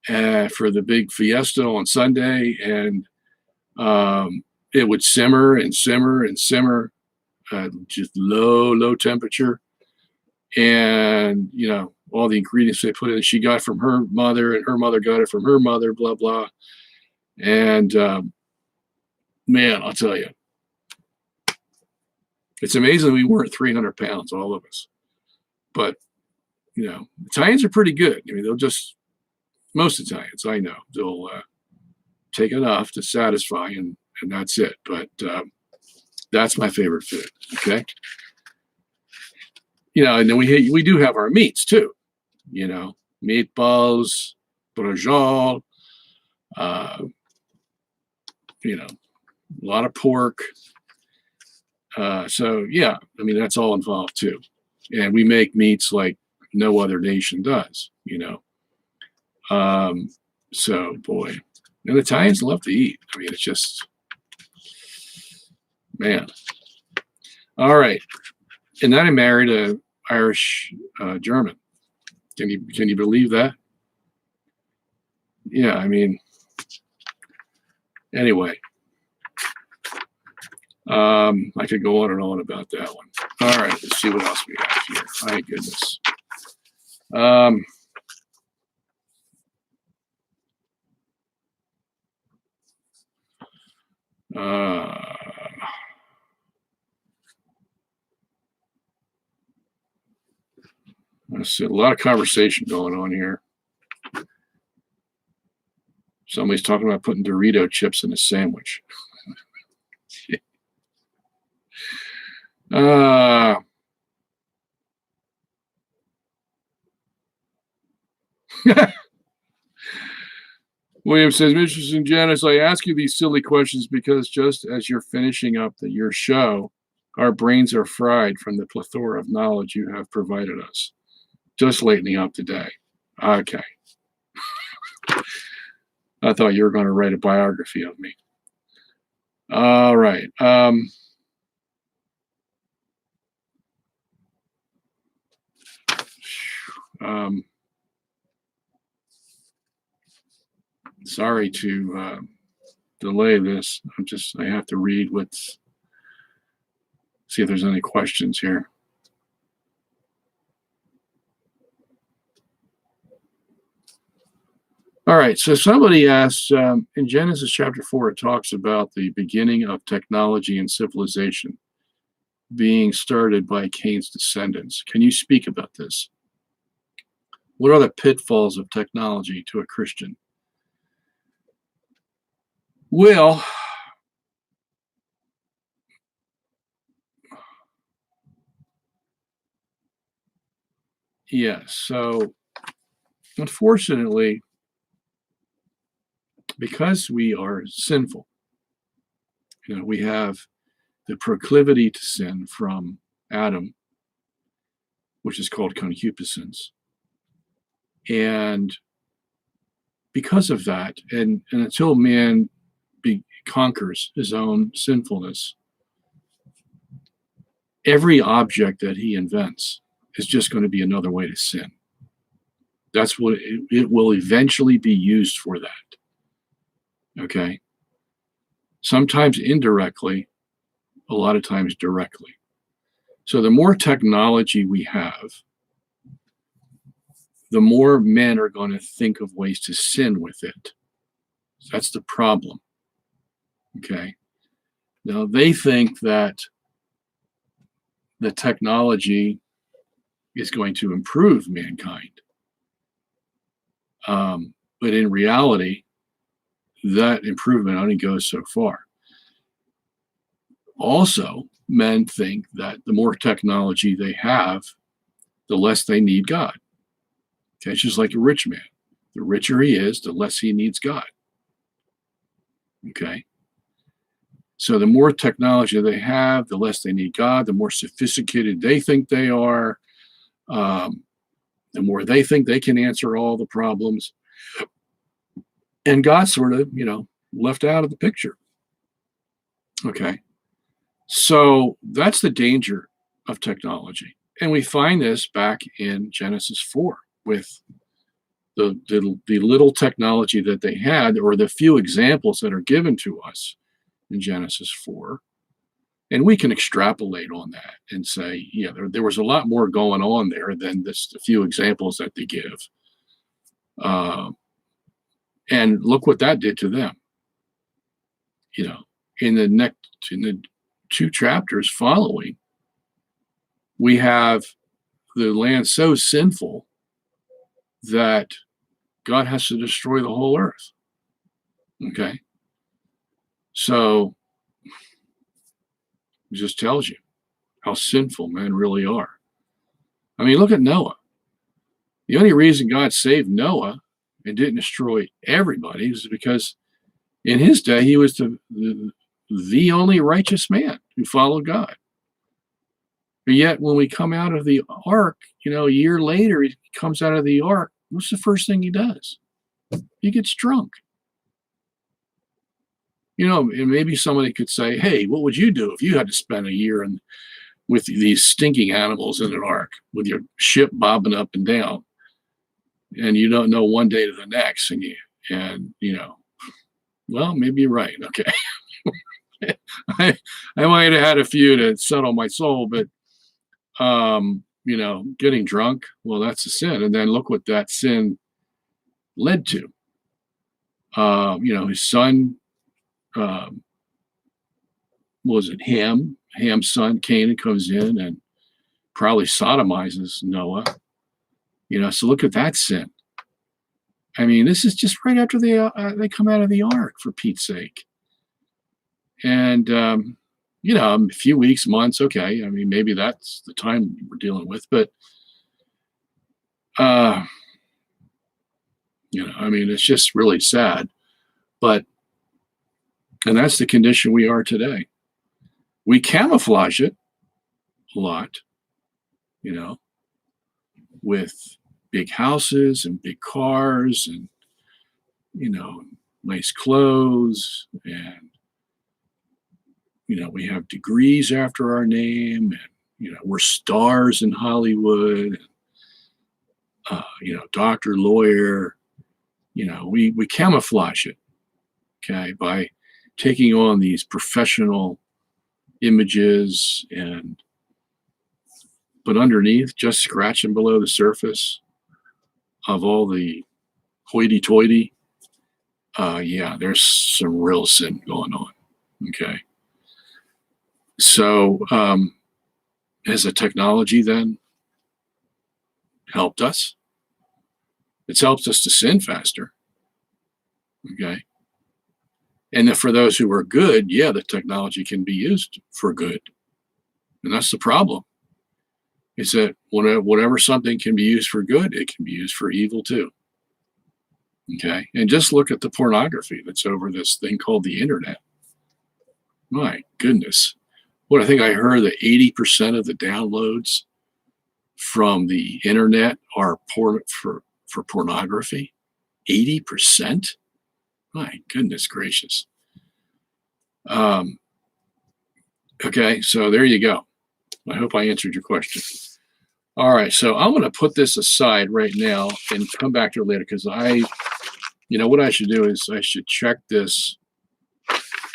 Speaker 1: for the big fiesta on Sunday, and it would simmer and simmer and simmer, just low temperature. And all the ingredients they put in, she got from her mother, and her mother got it from her mother, blah blah. And man, I'll tell you, it's amazing we weren't 300 pounds, all of us. But Italians are pretty good. I mean, most Italians I know, they'll take enough to satisfy, and that's it. But that's my favorite food. Okay. And then we do have our meats too. Meatballs, brojol, a lot of pork. So yeah, I mean, that's all involved too. And we make meats like no other nation does, so boy, and Italians love to eat. I mean, it's just, man. All right. And then I married a Irish German. Can you believe that? Yeah, I mean, anyway. I could go on and on about that one. All right, let's see what else we have here. My goodness. Let's see, a lot of conversation going on here. Somebody's talking about putting Dorito chips in a sandwich. William says, Mr. Sungenis, I ask you these silly questions because just as you're finishing up your show, our brains are fried from the plethora of knowledge you have provided us. Just lightening up today. Okay. I thought you were going to write a biography of me. All right. Sorry to delay this. I have to read see if there's any questions here. All right, so somebody asked, in Genesis chapter 4, it talks about the beginning of technology and civilization being started by Cain's descendants. Can you speak about this? What are the pitfalls of technology to a Christian? Well, yeah, so unfortunately, because we are sinful, we have the proclivity to sin from Adam, which is called concupiscence. And because of that, and until man conquers his own sinfulness, every object that he invents is just going to be another way to sin. That's what it will eventually be used for that. Okay. Sometimes indirectly, a lot of times directly. So the more technology we have, the more men are going to think of ways to sin with it. That's the problem. Okay. Now they think that the technology is going to improve mankind. But in reality, that improvement only goes so far. Also, men think that the more technology they have, the less they need God. Okay, it's just like a rich man. The richer he is, the less he needs God. Okay. So the more technology they have, the less they need God, the more sophisticated they think they are, the more they think they can answer all the problems. And God sort of, left out of the picture. Okay. So that's the danger of technology. And we find this back in Genesis 4 with the little technology that they had, or the few examples that are given to us in Genesis 4. And we can extrapolate on that and say, yeah, there was a lot more going on there than the few examples that they give. And look what that did to them. In the 2 chapters following, we have the land so sinful that God has to destroy the whole earth. Okay. So it just tells you how sinful men really are. I mean, look at Noah. The only reason God saved Noah and didn't destroy everybody is because in his day, he was the only righteous man who followed God. But yet, when we come out of the ark, a year later, he comes out of the ark. What's the first thing he does? He gets drunk. And maybe somebody could say, hey, what would you do if you had to spend a year with these stinking animals in an ark, with your ship bobbing up and down, and you don't know one day to the next, well, maybe you're right. Okay. I might have had a few to settle my soul, but getting drunk, well, that's a sin. And then look what that sin led to. His son, was it Ham? Ham's son, Canaan, comes in and probably sodomizes Noah. So look at that sin. I mean, this is just right after they come out of the ark, for Pete's sake. And, a few weeks, months, okay. I mean, maybe that's the time we're dealing with. But, it's just really sad. And that's the condition we are today. We camouflage it a lot, with big houses and big cars and, nice clothes. And, we have degrees after our name. And, we're stars in Hollywood. Doctor, lawyer. We camouflage it, okay, by taking on these professional images, but underneath, just scratching below the surface of all the hoity-toity, there's some real sin going on. Okay. So has the technology then helped us? It's helped us to sin faster. Okay. And then for those who are good, the technology can be used for good. And that's the problem. Is that whatever something can be used for good, it can be used for evil too. Okay. And just look at the pornography that's over this thing called the internet. My goodness. I think I heard that 80% of the downloads from the internet are for pornography. 80%? My goodness gracious. Okay, so there you go. I hope I answered your question. All right, so I'm going to put this aside right now and come back to it later, because I You know, what I should do is I should check this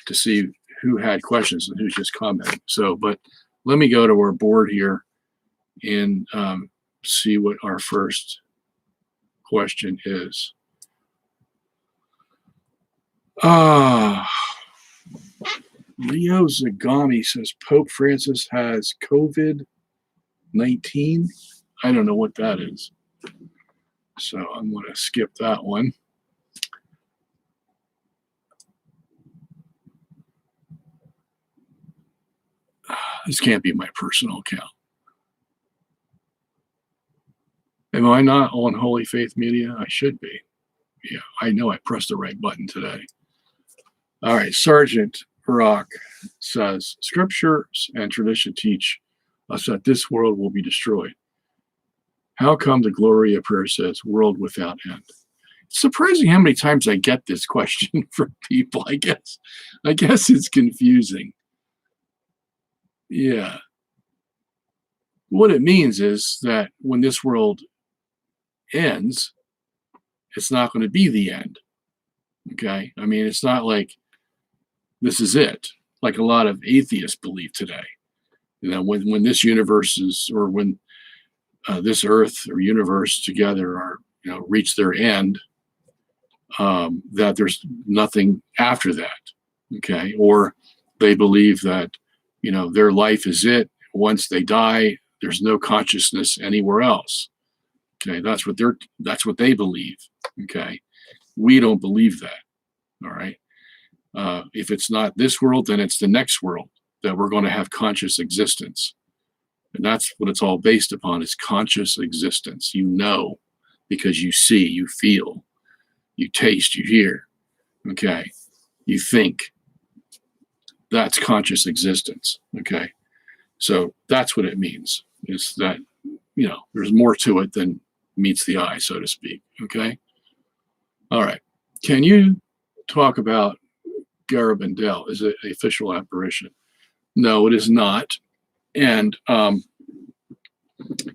Speaker 1: to see who had questions and who's just commenting. So, but let me go to our board here and see what our first question is. Leo Zagami says Pope Francis has COVID-19. I don't know what that is. So I'm going to skip that one. This can't be my personal account. Am I not on Holy Faith Media? I should be. Yeah, I know I pressed the right button today. All right, Sergeant Rock says, Scriptures and tradition teach us that this world will be destroyed. How come the Gloria prayer says world without end? It's surprising how many times I get this question from people. I guess it's confusing. Yeah. What it means is that when this world ends, it's not going to be the end. Okay? I mean, it's not like this is it, like a lot of atheists believe today. You know, when this universe is, or when this earth or universe together are, you know, reach their end, that there's nothing after that. Okay? Or they believe that, you know, their life is it. Once they die, there's no consciousness anywhere else. Okay, that's what they believe. Okay, we don't believe that. All right. If it's not this world, then it's the next world that we're going to have conscious existence, and that's what it's all based upon: is conscious existence. You know, because you see, you feel, you taste, you hear. Okay, you think. That's conscious existence. Okay, so that's what it means. Is that, you know, there's more to it than meets the eye, so to speak. Okay. All right. Can you talk about Garabandal? Is it an official apparition? No, it is not. And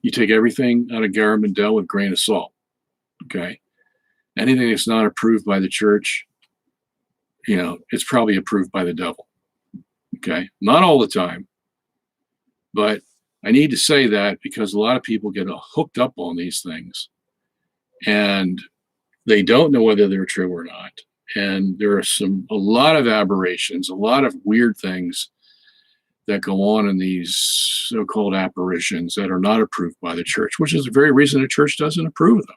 Speaker 1: you take everything out of Garabandal with a grain of salt. Okay. Anything that's not approved by the church, you know, it's probably approved by the devil. Okay. Not all the time, but I need to say that because a lot of people get hooked up on these things and they don't know whether they're true or not. And there are a lot of aberrations, a lot of weird things that go on in these so-called apparitions that are not approved by the church, which is the very reason the church doesn't approve of them.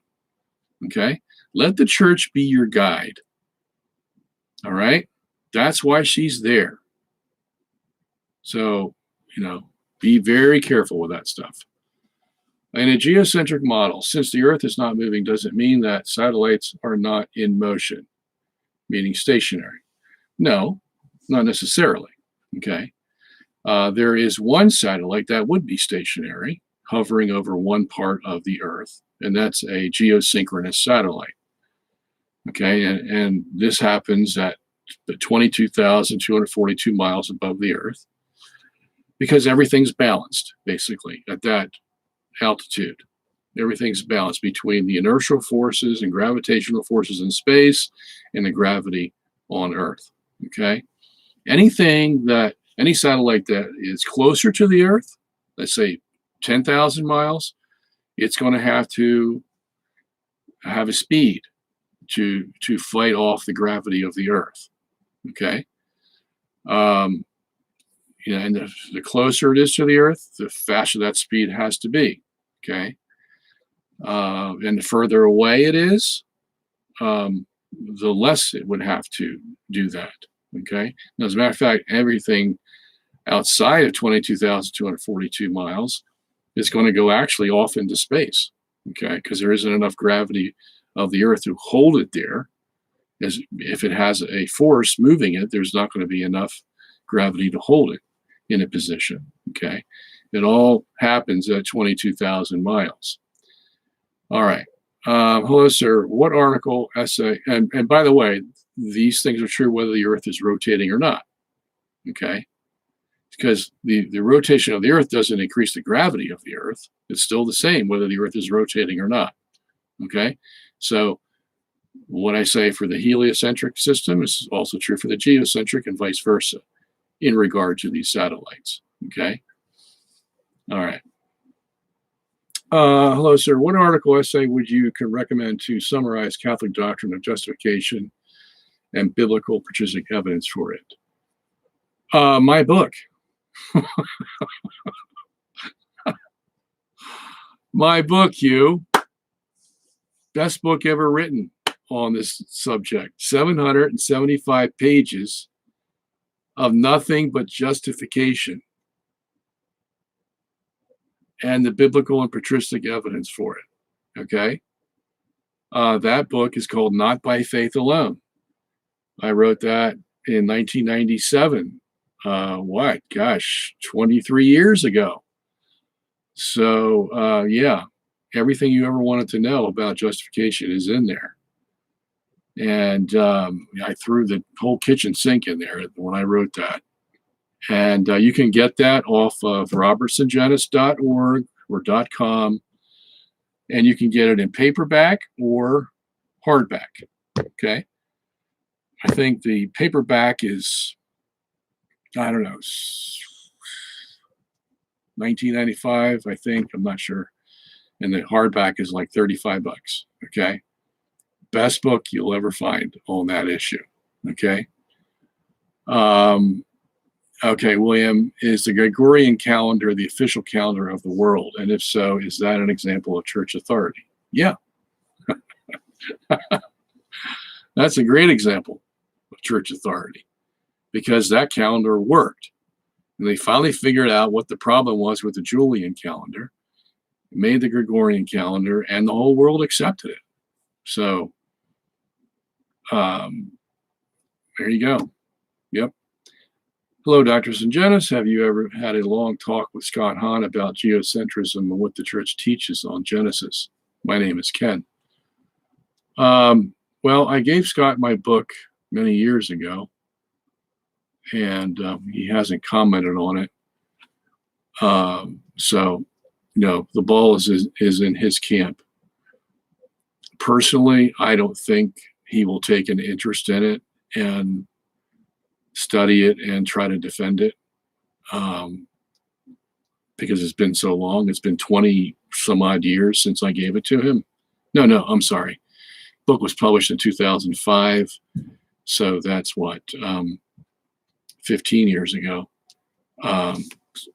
Speaker 1: Okay? Let the church be your guide. All right? That's why she's there. So, you know, be very careful with that stuff. In a geocentric model, since the Earth is not moving, does it mean that satellites are not in motion, meaning stationary? No, not necessarily. Okay. There is one satellite that would be stationary, hovering over one part of the Earth, and that's a geosynchronous satellite. Okay, and this happens at 22,242 miles above the Earth, because everything's balanced, basically, at that altitude. Everything's balanced between the inertial forces and gravitational forces in space and the gravity on Earth. Okay? Any satellite that is closer to the Earth, let's say 10,000 miles, it's going to have a speed to fight off the gravity of the Earth. Okay? You know, and the closer it is to the Earth, the faster that speed has to be. Okay. And the further away it is, the less it would have to do that. Okay. Now, as a matter of fact, everything outside of 22,242 miles is going to go actually off into space. Okay. Because there isn't enough gravity of the Earth to hold it there. As if it has a force moving it, there's not going to be enough gravity to hold it in a position. Okay. It all happens at 22,000 miles. All right. Hello, sir. What article, essay, and by the way, these things are true whether the Earth is rotating or not. Okay. Because the rotation of the Earth doesn't increase the gravity of the Earth. It's still the same whether the Earth is rotating or not. Okay. So What I say for the heliocentric system is also true for the geocentric and vice versa in regard to these satellites. Okay. All right. Hello, sir. What article essay would you recommend to summarize Catholic doctrine of justification and biblical patristic evidence for it? My book. My book, Hugh. Best book ever written on this subject. 775 pages of nothing but justification and the biblical and patristic evidence for it. Okay? That book is called Not by Faith Alone. I wrote that in 1997. 23 years ago. So, yeah, everything you ever wanted to know about justification is in there. And I threw the whole kitchen sink in there when I wrote that. And you can get that off of robertsungenis.org or .com. And you can get it in paperback or hardback. Okay. I think the paperback is, I don't know, $19.95, I think. I'm not sure. And the hardback is like $35. Okay. Best book you'll ever find on that issue. Okay. Okay, William, is the Gregorian calendar the official calendar of the world? And if so, is that an example of church authority? Yeah. That's a great example of church authority because that calendar worked. And they finally figured out what the problem was with the Julian calendar, made the Gregorian calendar, and the whole world accepted it. So there you go. Yep. Hello, Dr. Sungenis. Have you ever had a long talk with Scott Hahn about geocentrism and what the church teaches on Genesis? My name is Ken. Well, I gave Scott my book many years ago, and he hasn't commented on it. So, the ball is in his camp. Personally, I don't think he will take an interest in it and study it and try to defend it because it's been so long. It's been 20 some odd years since I gave it to him. No, I'm sorry. Book was published in 2005. So that's what, 15 years ago.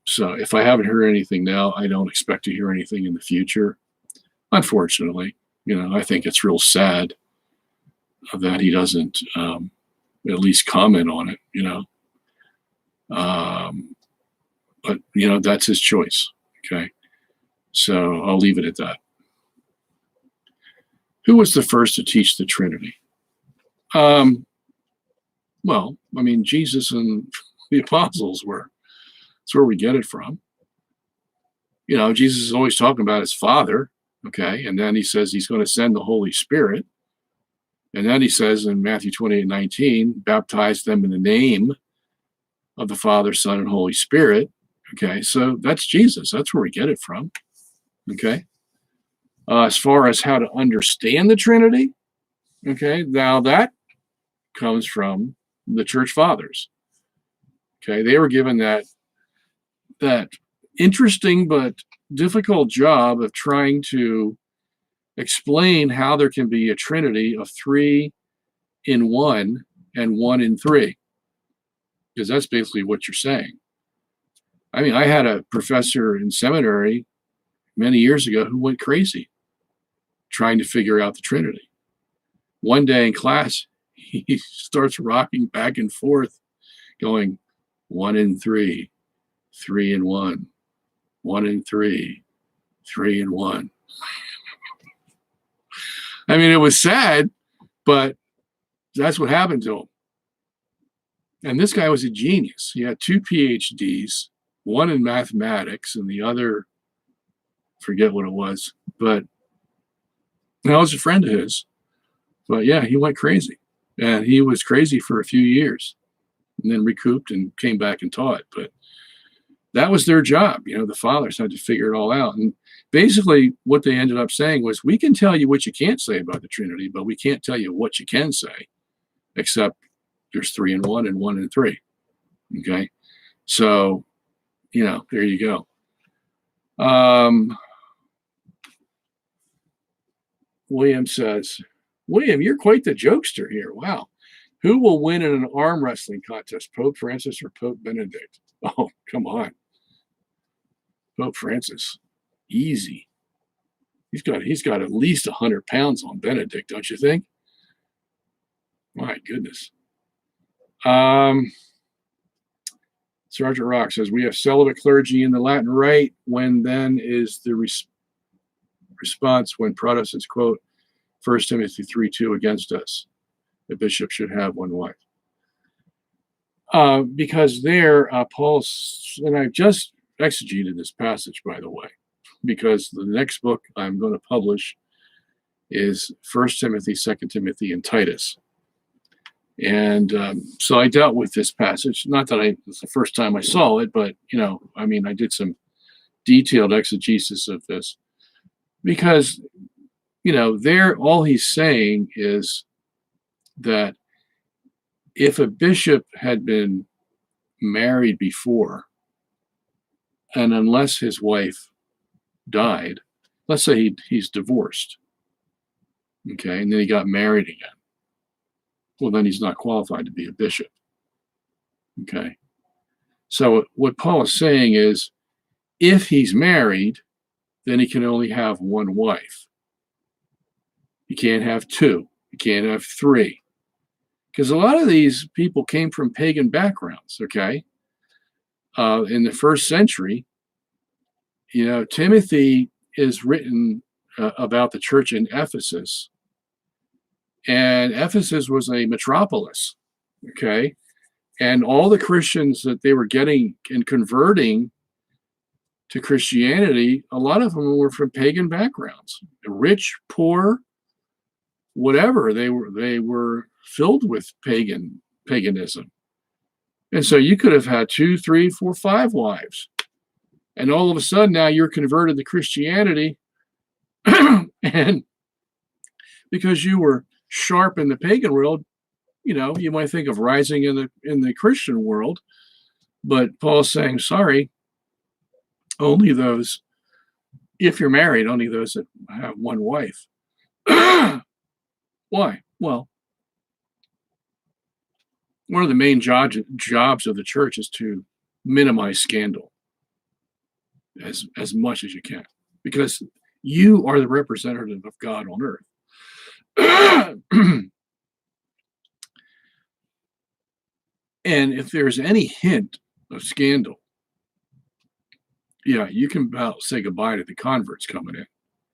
Speaker 1: So if I haven't heard anything now, I don't expect to hear anything in the future. Unfortunately, I think it's real sad that he doesn't at least comment on it, but that's his choice. Okay. So I'll leave it at that. Who was the first to teach the Trinity? Well, Jesus and the apostles were. That's where we get it from. Jesus is always talking about his Father. Okay. And then he says he's going to send the Holy Spirit. And then he says in Matthew 28:19, baptize them in the name of the Father, Son, and Holy Spirit. Okay, so that's Jesus. That's where we get it from. Okay. As far as how to understand the Trinity, okay, now that comes from the Church Fathers. Okay, they were given that interesting but difficult job of trying to explain how there can be a Trinity of 3 in 1 and 1 in 3. Because that's basically what you're saying. I had a professor in seminary many years ago who went crazy trying to figure out the Trinity. One day in class, he starts rocking back and forth, going 1 in 3, 3 in 1, 1 in 3, 3 in 1. It was sad, but that's what happened to him. And this guy was a genius. He had 2 PhDs, one in mathematics and the other, forget what it was. But I was a friend of his. But yeah, he went crazy. And he was crazy for a few years and then recouped and came back and taught. But that was their job. The fathers had to figure it all out. And basically what they ended up saying was, we can tell you what you can't say about the Trinity, but we can't tell you what you can say, except there's 3 in 1 and 1 in 3. Okay, so there you go. William says, William, you're quite the jokester here. Wow. Who will win in an arm wrestling contest, Pope Francis or Pope Benedict? Oh, come on. Pope Francis. Easy. He's got at least 100 pounds on Benedict, don't you think? My goodness. Sergeant Rock says, we have celibate clergy in the Latin Rite. When then is the response when Protestants quote 1 Timothy 3:2 against us? The bishop should have one wife. Because there, Paul's, and I've just exegeted this passage, by the way, because the next book I'm going to publish is 1 Timothy, 2 Timothy, and Titus. And so I dealt with this passage. Not that it's the first time I saw it, but, I did some detailed exegesis of this. Because, there, all he's saying is that if a bishop had been married before, and unless his wife died, let's say he's divorced, okay, and then he got married again, well, then he's not qualified to be a bishop, okay? So what Paul is saying is, if he's married, then he can only have one wife. He can't have 2. He can't have 3. Because a lot of these people came from pagan backgrounds, okay? In the first century, Timothy is written about the church in Ephesus. And Ephesus was a metropolis, okay? And all the Christians that they were getting and converting to Christianity, a lot of them were from pagan backgrounds. Rich, poor, whatever, they were filled with paganism. And so you could have had 2, 3, 4, 5 wives. And all of a sudden now you're converted to Christianity. And because you were sharp in the pagan world, you might think of rising in the Christian world. But Paul's saying, sorry, only those, if you're married, only those that have one wife. Why? Well, one of the main jobs of the church is to minimize scandal as much as you can, because you are the representative of God on earth. And if there's any hint of scandal, yeah, you can about say goodbye to the converts coming in,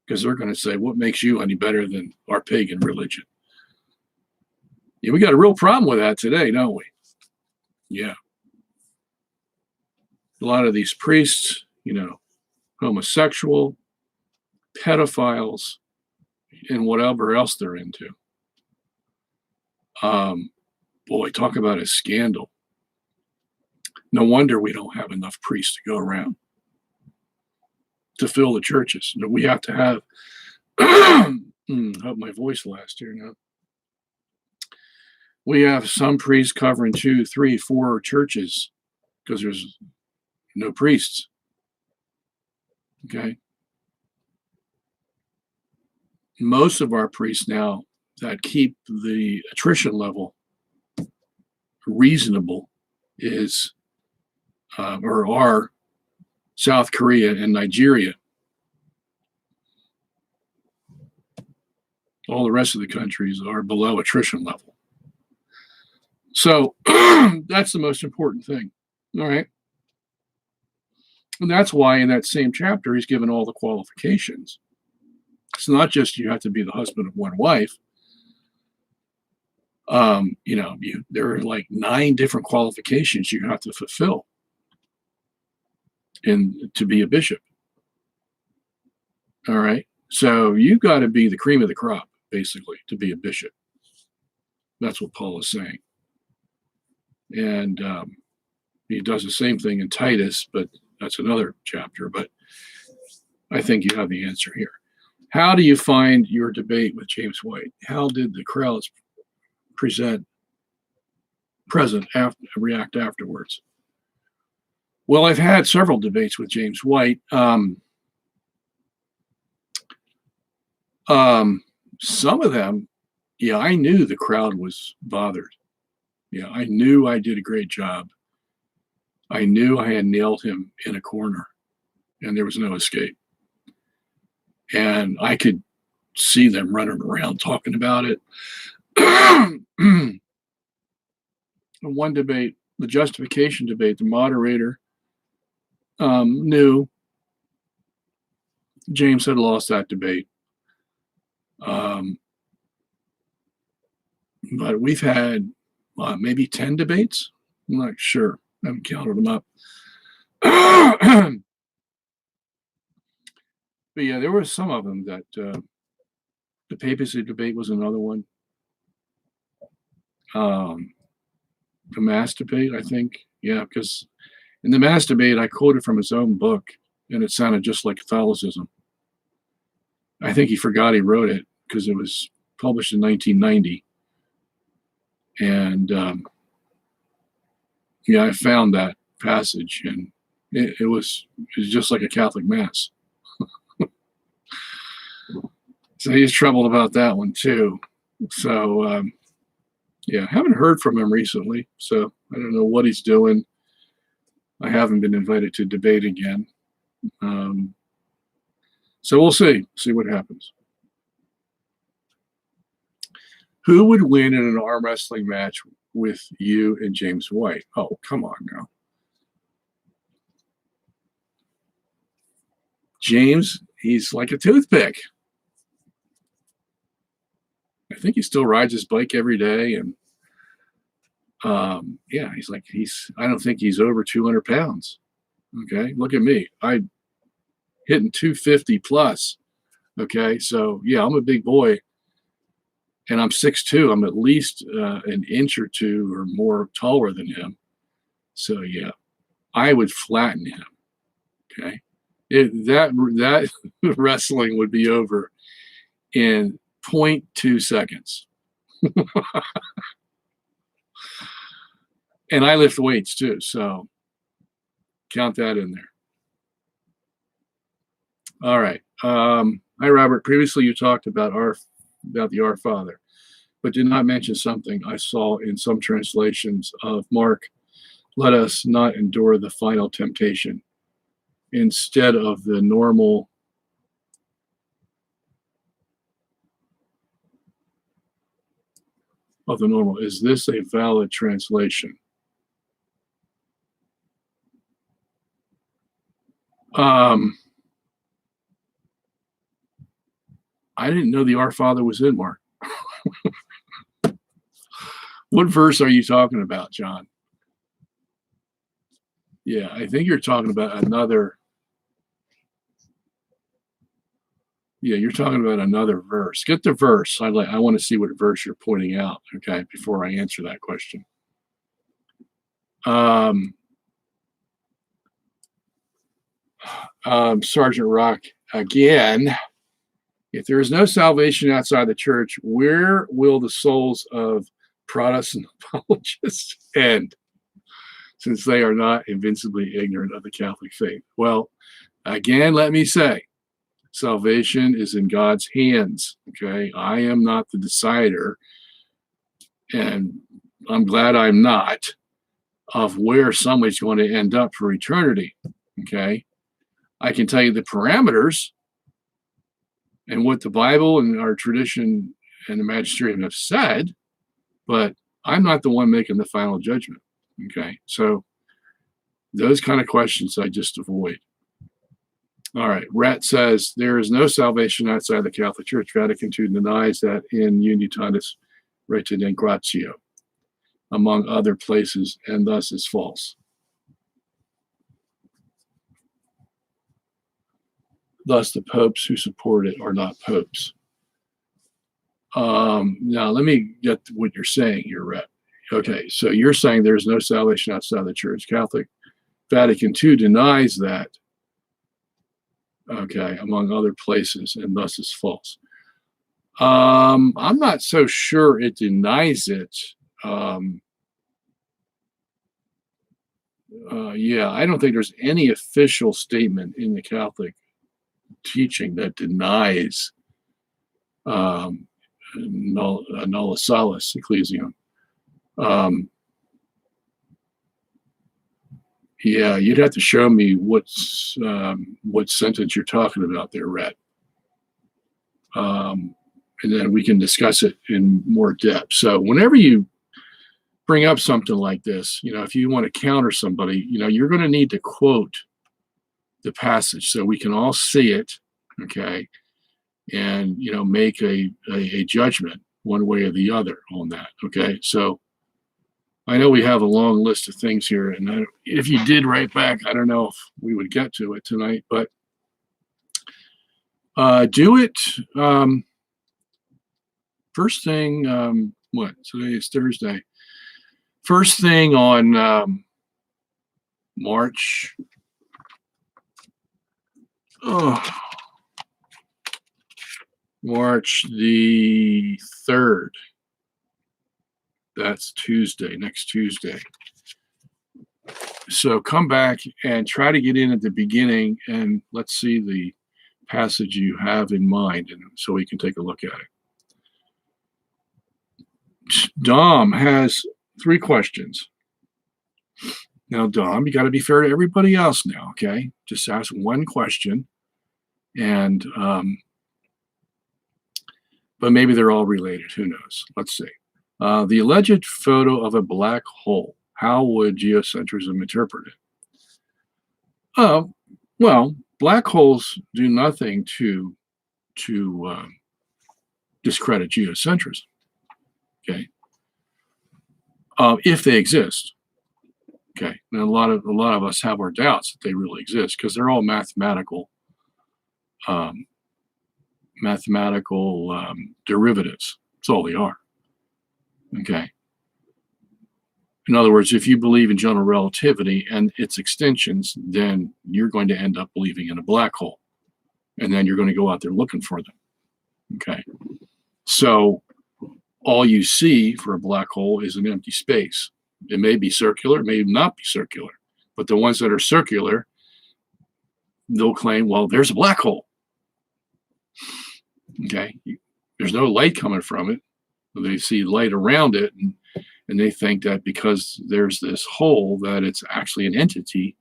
Speaker 1: because they're going to say, what makes you any better than our pagan religion? Yeah, we got a real problem with that today, don't we? Yeah. A lot of these priests, homosexual, pedophiles, and whatever else they're into. Boy, talk about a scandal. No wonder we don't have enough priests to go around to fill the churches. We have to have, hope my voice lasts here now. We have some priests covering 2, 3, 4 churches because there's no priests. Okay. Most of our priests now that keep the attrition level reasonable is, or are, South Korea and Nigeria. All the rest of the countries are below attrition level. So that's the most important thing. All right. And that's why in that same chapter, he's given all the qualifications. It's not just you have to be the husband of one wife. There are like 9 different qualifications you have to fulfill to be a bishop. All right. So you've got to be the cream of the crop, basically, to be a bishop. That's what Paul is saying. And he does the same thing in Titus, but that's another chapter. But I think you have the answer here. How do you find your debate with James White? How did the crowds react afterwards? Well, I've had several debates with James White. Some of them, yeah, I knew the crowd was bothered. Yeah, I knew I did a great job. I knew I had nailed him in a corner and there was no escape. And I could see them running around talking about it. In one debate, the justification debate, the moderator knew James had lost that debate. But we've had maybe 10 debates. I'm not sure. I haven't counted them up. But yeah, there were some of them that the papacy debate was another one. The mass debate, I think. Yeah, because in the mass debate, I quoted from his own book, and it sounded just like Catholicism. I think he forgot he wrote it because it was published in 1990. And yeah, I found that passage, and it was just like a Catholic mass. So he's troubled about that one too. So yeah, haven't heard from him recently, so I don't know what he's doing. I haven't been invited to debate again. So we'll see what happens. Who would win in an arm wrestling match with you and James White? Oh, come on now. James, he's like a toothpick. I think he still rides his bike every day. And yeah, I don't think he's over 200 pounds. Okay, look at me. I'm hitting 250 plus. Okay, so yeah, I'm a big boy. And I'm 6'2". I'm at least an inch or two or more taller than him. So yeah, I would flatten him. Okay, that wrestling would be over in 0.2 seconds. And I lift weights too, so count that in there. All right. Hi, Robert. Previously, you talked about the Our Father, but did not mention something I saw in some translations of Mark. Let us not endure the final temptation. Instead of the normal Is this a valid translation? I didn't know the Our Father was in Mark. What verse are you talking about, John? Yeah, I think you're talking about another. Yeah, you're talking about another verse. Get the verse. I want to see what verse you're pointing out, okay, before I answer that question. Sergeant Rock, again, if there is no salvation outside the church, where will the souls of Protestant apologists end, since they are not invincibly ignorant of the Catholic faith? Well, again, let me say, salvation is in God's hands, okay? I am not the decider, and I'm glad I'm not, of where somebody's going to end up for eternity, okay? I can tell you the parameters and what the Bible and our tradition and the magisterium have said, but I'm not the one making the final judgment, okay? So those kind of questions I just avoid. All right, Rhett says, there is no salvation outside the Catholic Church. Vatican II denies that in Unitatis Redemptio, among other places, and thus is false. Thus, the popes who support it are not popes. Now, let me get what you're saying here, Rhett. Okay, so you're saying there's no salvation outside the Church. Catholic Vatican II denies that. okay, among other places, and thus is false. I'm not so sure it denies it. Yeah, I don't think there's any official statement in the Catholic teaching that denies nulla salus ecclesiam. Yeah, you'd have to show me what sentence you're talking about there, Rhett. And then we can discuss it in more depth. So whenever you bring up something like this, if you want to counter somebody, you're going to need to quote the passage so we can all see it, okay, and make a judgment one way or the other on that, okay. So I know we have a long list of things here, and if you did write back, I don't know if we would get to it tonight, but do it first thing. Today is Thursday. First thing on March the 3rd. That's Tuesday, next Tuesday. So come back and try to get in at the beginning, and let's see the passage you have in mind, and so we can take a look at it. Dom has 3 questions. Now, Dom, you got to be fair to everybody else now, okay? Just ask one question, and but maybe they're all related. Who knows? Let's see. The alleged photo of a black hole. How would geocentrism interpret it? Well, black holes do nothing to discredit geocentrism. Okay, if they exist. Okay, and a lot of us have our doubts that they really exist because they're all mathematical derivatives. That's all they are. Okay. In other words, if you believe in general relativity and its extensions, then you're going to end up believing in a black hole, and then you're going to go out there looking for them. Okay. So all you see for a black hole is an empty space. It may be circular, it may not be circular, but the ones that are circular, they'll claim, well, there's a black hole. Okay. There's no light coming from it. They see light around it, and they think that because there's this hole that it's actually an entity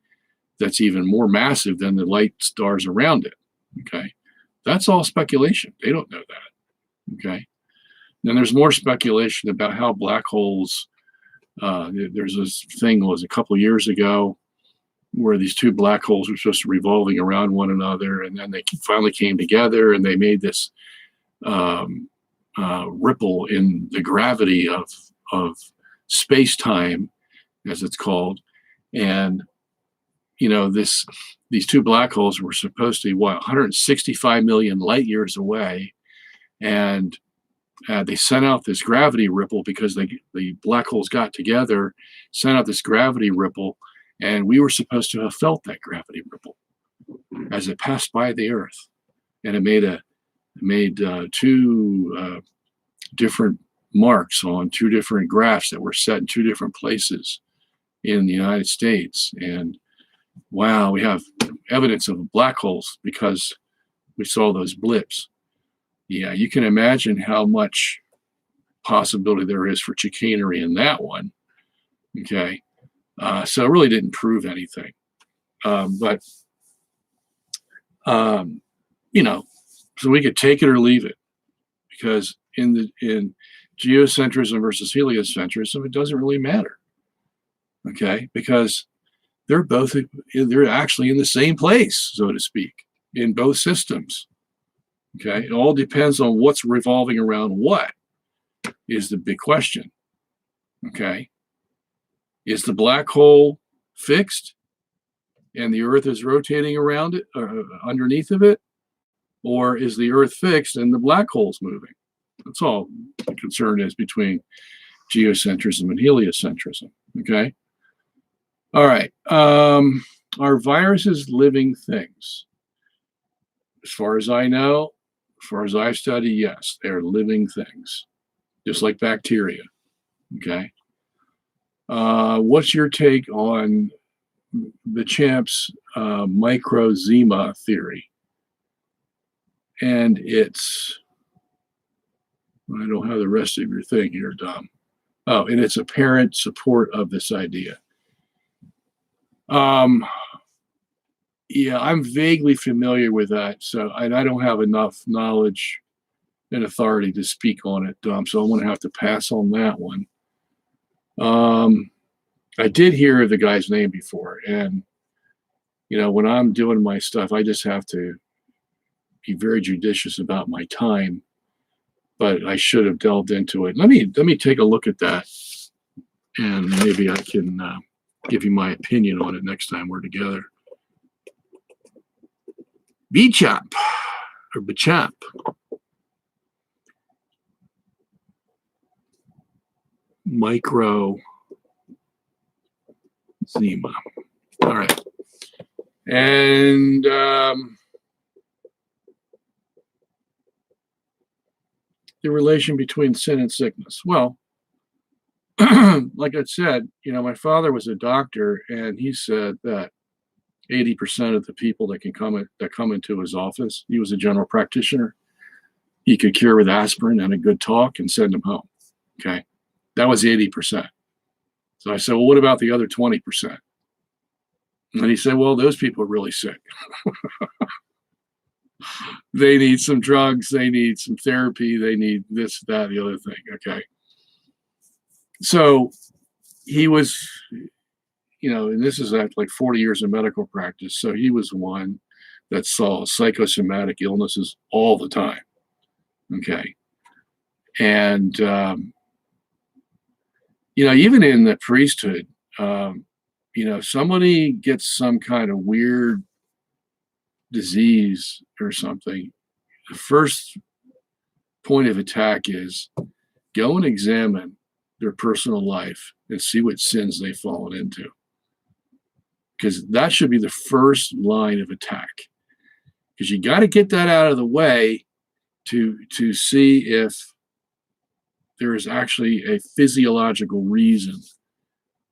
Speaker 1: that's even more massive than the light stars around it. Okay. That's all speculation. They don't know that. Okay. Then there's more speculation about how black holes, there's this thing was a couple of years ago where these 2 black holes were supposed to be revolving around one another, and then they finally came together and they made this ripple in the gravity of space-time, as it's called. And these 2 black holes were supposed to be 165 million light years away, and they sent out this gravity ripple because the black holes got together, sent out this gravity ripple, and we were supposed to have felt that gravity ripple as it passed by the Earth, and it made 2 different marks on 2 different graphs that were set in 2 different places in the United States. And wow, we have evidence of black holes because we saw those blips. Yeah, you can imagine how much possibility there is for chicanery in that one. Okay, so it really didn't prove anything, but so we could take it or leave it, because in geocentrism versus heliocentrism, it doesn't really matter. Okay, because they're actually in the same place, so to speak, in both systems. Okay, it all depends on what's revolving around what is the big question. Okay, is the black hole fixed and the Earth is rotating around it, underneath of it, or is the Earth fixed and the black hole's moving? That's all the concern is between geocentrism and heliocentrism. Okay. All right. Are viruses living things? as far as I know, as far as I've studied, yes, they're living things, just like bacteria. Okay. What's your take on the champ's microzema theory? And I don't have the rest of your thing here, Dom. Oh, and its apparent support of this idea. Yeah, I'm vaguely familiar with that, so I don't have enough knowledge and authority to speak on it, Dom. So I'm going to have to pass on that one. I did hear the guy's name before, and when I'm doing my stuff, I just have to be very judicious about my time. But I should have delved into it. Let me take a look at that, and maybe I can give you my opinion on it next time we're together. Bchap or Bchap. Microzema. All right. And the relation between sin and sickness. Well, like I said, my father was a doctor, and he said that 80% of the people that come into his office, he was a general practitioner, he could cure with aspirin and a good talk and send them home. Okay. That was 80%. So I said, well, what about the other 20%? And he said, well, those people are really sick. They need some drugs. They need some therapy. They need this, that, the other thing. Okay. So he was, and this is at like 40 years of medical practice. So he was one that saw psychosomatic illnesses all the time. Okay. And, even in the priesthood, somebody gets some kind of weird disease or something, the first point of attack is go and examine their personal life and see what sins they've fallen into. Because that should be the first line of attack. Because you got to get that out of the way to see if there is actually a physiological reason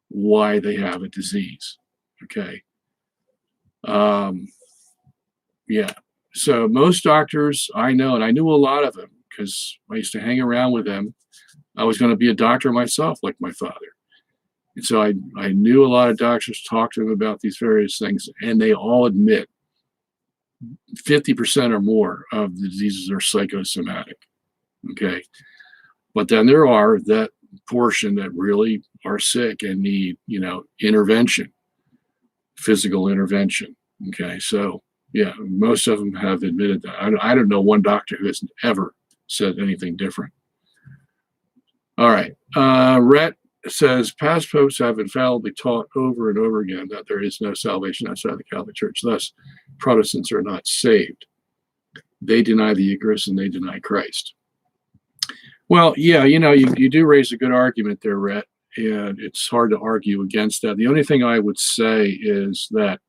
Speaker 1: why they have a disease. Okay. Yeah. So most doctors I know, and I knew a lot of them because I used to hang around with them. I was going to be a doctor myself, like my father. And so I knew a lot of doctors, talked to them about these various things, and they all admit 50% or more of the diseases are psychosomatic. Okay. But then there are that portion that really are sick and need, intervention, physical intervention. Okay. So, yeah, most of them have admitted that. I don't know one doctor who has ever said anything different. All right. Rhett says, past popes have infallibly taught over and over again that there is no salvation outside the Catholic Church. Thus, Protestants are not saved. They deny the Eucharist and they deny Christ. Well, yeah, you do raise a good argument there, Rhett, and it's hard to argue against that. The only thing I would say is that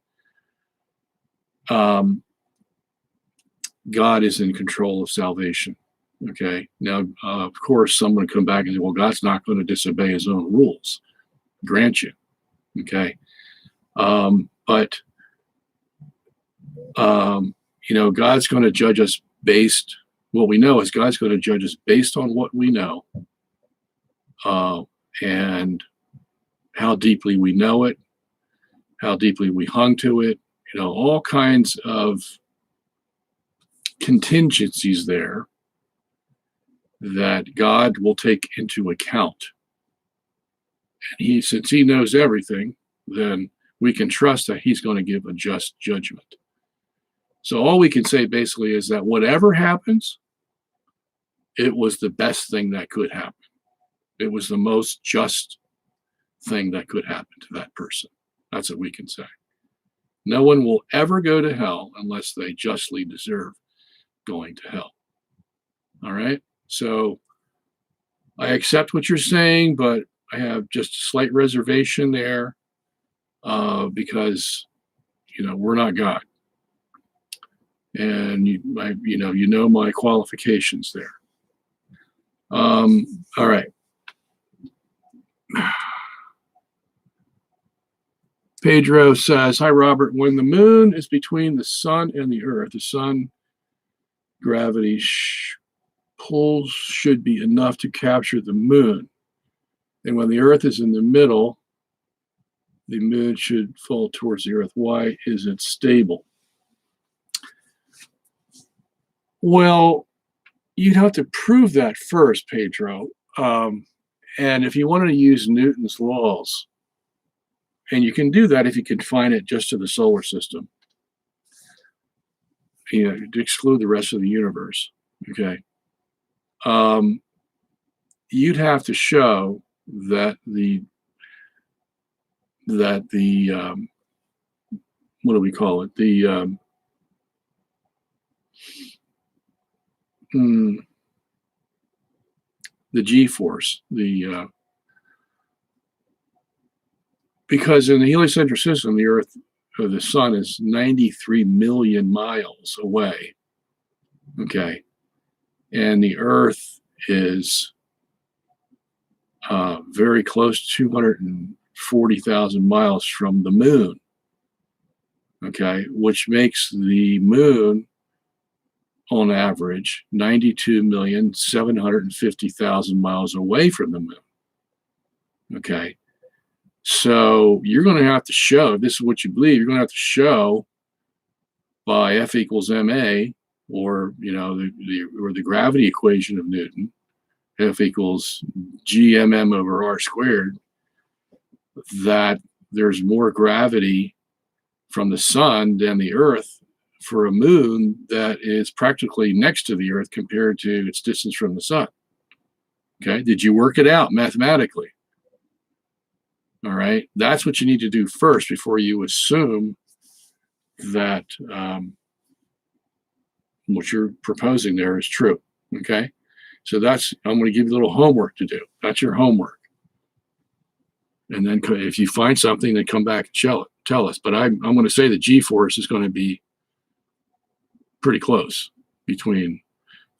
Speaker 1: God is in control of salvation. Okay. Now, of course, someone come back and say, well, God's not going to disobey his own rules. Grant you. Okay. But God's going to judge us based, what we know is God's going to judge us based on what we know and how deeply we know it, how deeply we hung to it, all kinds of contingencies there that God will take into account. And since he knows everything, then we can trust that he's going to give a just judgment. So all we can say basically is that whatever happens, it was the best thing that could happen. It was the most just thing that could happen to that person. That's what we can say. No one will ever go to hell unless they justly deserve going to hell. All right. So I accept what you're saying, but I have just a slight reservation there because, we're not God. And you know my qualifications there. All right. Pedro says, "Hi, Robert. When the moon is between the sun and the earth, the sun gravity pulls should be enough to capture the moon. And when the earth is in the middle, the moon should fall towards the earth. Why is it stable?" Well, you'd have to prove that first, Pedro. And if you wanted to use Newton's laws, and you can do that if you confine it just to the solar system, to exclude the rest of the universe, okay? You'd have to show that the what do we call it? The G-force, because in the heliocentric system, the Earth or the Sun is 93 million miles away. Okay, and the Earth is very close, 240,000 miles from the Moon. Okay, which makes the Moon, on average, 92,750,000 miles away from the Moon. Okay, so you're going to have to show, if this is what you believe, you're going to have to show by F equals ma, or the gravity equation of Newton, F equals gmm over r squared, that there's more gravity from the Sun than the Earth for a moon that is practically next to the Earth compared to its distance from the Sun. Okay, did you work it out mathematically? All right, that's what you need to do first before you assume that what you're proposing there is true. Okay, so I'm going to give you a little homework to do. That's your homework. And then if you find something, then come back and tell us. But I'm going to say the G-force is going to be pretty close between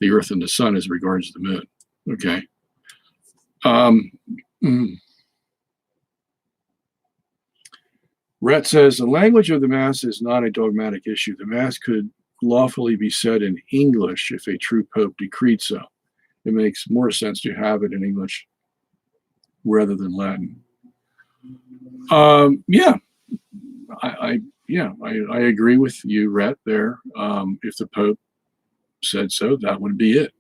Speaker 1: the Earth and the Sun as regards the Moon. Okay. Rhett says, the language of the Mass is not a dogmatic issue. The Mass could lawfully be said in English if a true Pope decreed so. It makes more sense to have it in English rather than Latin. Yeah, I agree with you, Rhett, there. If the Pope said so, that would be it.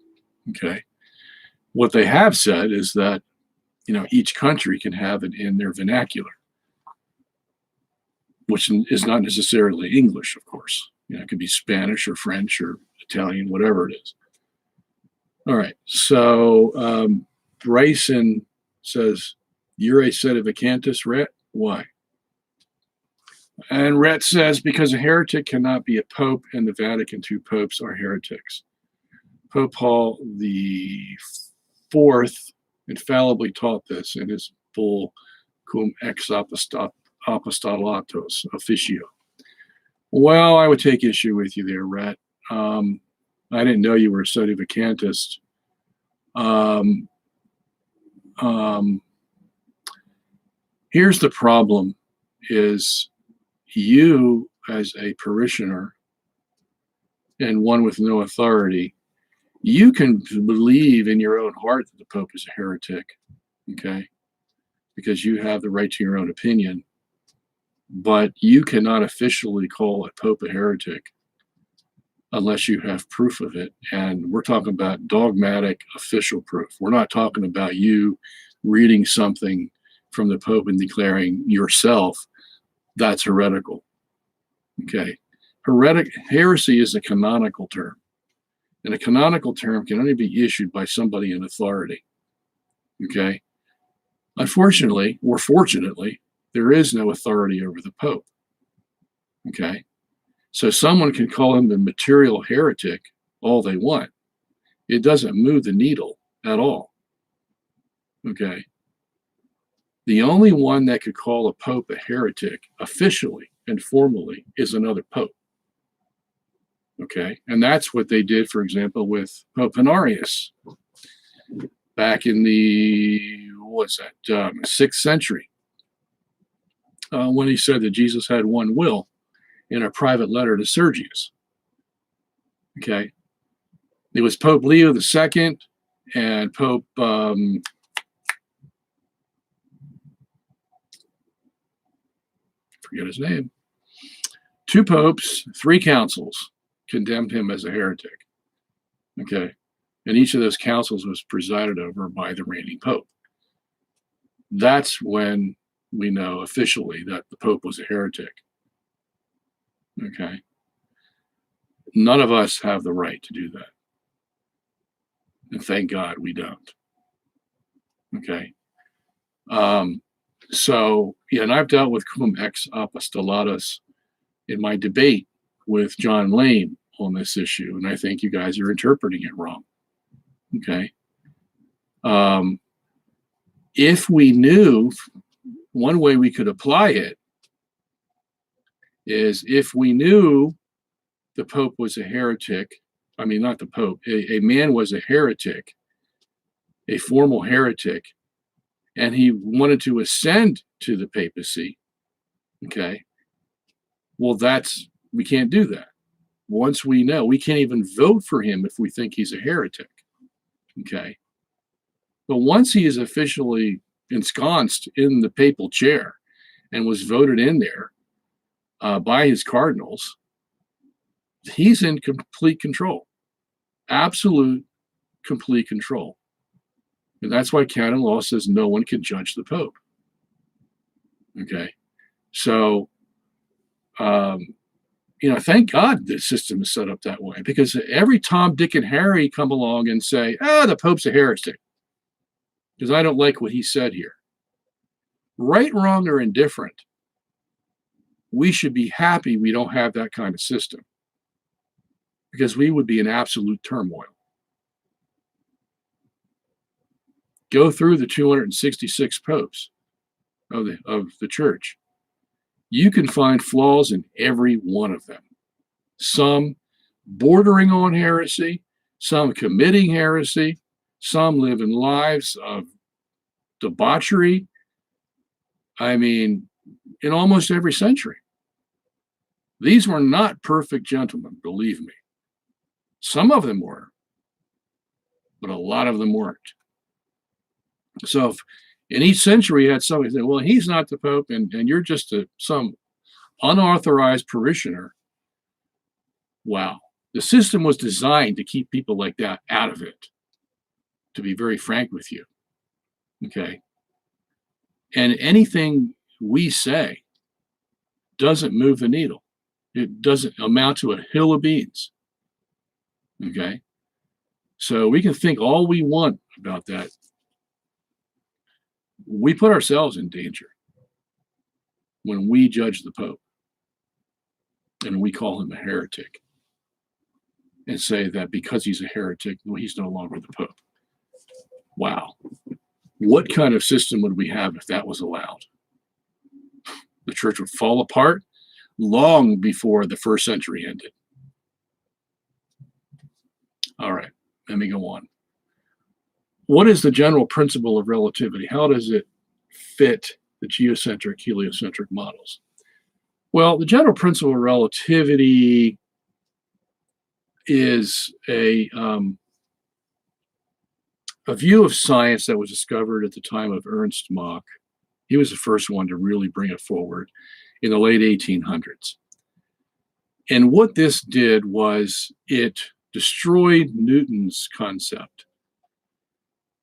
Speaker 1: Okay. What they have said is that, each country can have it in their vernacular, which is not necessarily English, of course. It could be Spanish or French or Italian, whatever it is. All right. So Bryson says, you're a sedevacantist, Rhett? Why? And Rhett says, because a heretic cannot be a pope, and the Vatican II popes are heretics. Pope Paul IV infallibly taught this in his bull Cum ex apostolatos officio. Well, I would take issue with you there, Rhett. I didn't know you were a sedevacantist. Here's the problem is you as a parishioner and one with no authority, you can believe in your own heart that the Pope is a heretic, okay? Because you have the right to your own opinion, but you cannot officially call a Pope a heretic unless you have proof of it. And we're talking about dogmatic official proof. We're not talking about you reading something from the Pope and declaring yourself that's heretical. Okay. Heresy is a canonical term. And a canonical term can only be issued by somebody in authority. Okay. Unfortunately, or fortunately, there is no authority over the Pope. Okay. So someone can call him a material heretic all they want. It doesn't move the needle at all. Okay. The only one that could call a Pope a heretic officially and formally is another Pope. Okay, and that's what they did, for example, with Pope Honorius back in the, what's that, 6th century, when he said that Jesus had one will in a private letter to Sergius. Okay, it was Pope Leo II and Pope forget his name. 2 popes, 3 councils condemned him as a heretic. Okay, and each of those councils was presided over by the reigning pope. That's when we know officially that the pope was a heretic. Okay, none of us have the right to do that, and thank God we don't. Okay, so yeah, and I've dealt with cum ex apostolatus in my debate with John Lane on this issue, and I think you guys are interpreting it wrong. Okay. If we knew, one way we could apply it is if we knew the Pope was a heretic, I mean, not the Pope, a man was a heretic, a formal heretic, and he wanted to ascend to the papacy, okay, well, we can't do that. Once we know, we can't even vote for him if we think he's a heretic, okay? But once he is officially ensconced in the papal chair and was voted in there by his cardinals, he's in complete control, absolute complete control. And that's why canon law says no one can judge the Pope. Okay, so thank God the system is set up that way, because every Tom, Dick, and Harry come along and say, the Pope's a heretic because I don't like what he said here. Right, wrong, or indifferent, we should be happy we don't have that kind of system, because we would be in absolute turmoil. Go through the 266 popes of the church. You can find flaws in every one of them. Some bordering on heresy, some committing heresy, some living lives of debauchery. I mean, in almost every century. These were not perfect gentlemen, believe me. Some of them were, but a lot of them weren't. So if in each century you had somebody say, well, he's not the Pope, and you're just some unauthorized parishioner. Wow. The system was designed to keep people like that out of it, to be very frank with you. Okay. And anything we say doesn't move the needle. It doesn't amount to a hill of beans. Okay. So we can think all we want about that. We put ourselves in danger when we judge the Pope and we call him a heretic and say that because he's a heretic, well, he's no longer the Pope. Wow. What kind of system would we have if that was allowed? The church would fall apart long before the first century ended. All right, let me go on. What is the general principle of relativity? How does it fit the geocentric, heliocentric models? Well, the general principle of relativity is a view of science that was discovered at the time of Ernst Mach. He was the first one to really bring it forward in the late 1800s. And what this did was it destroyed Newton's concept.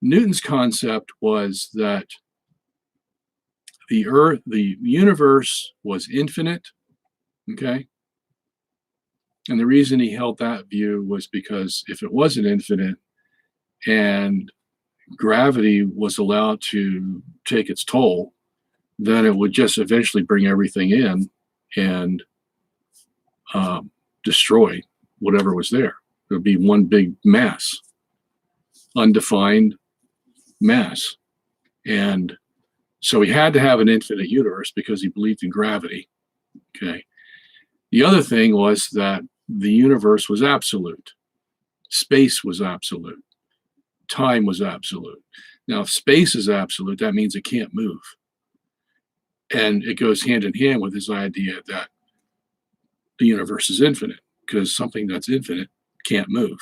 Speaker 1: Newton's concept was that the universe was infinite, okay? And the reason he held that view was because if it wasn't infinite and gravity was allowed to take its toll, then it would just eventually bring everything in and destroy whatever was there. It would be one big mass, undefined mass. And so he had to have an infinite universe because he believed in gravity. Okay. The other thing was that the universe was absolute. Space was absolute. Time was absolute. Now, if space is absolute, that means it can't move. And it goes hand in hand with this idea that the universe is infinite, because something that's infinite can't move.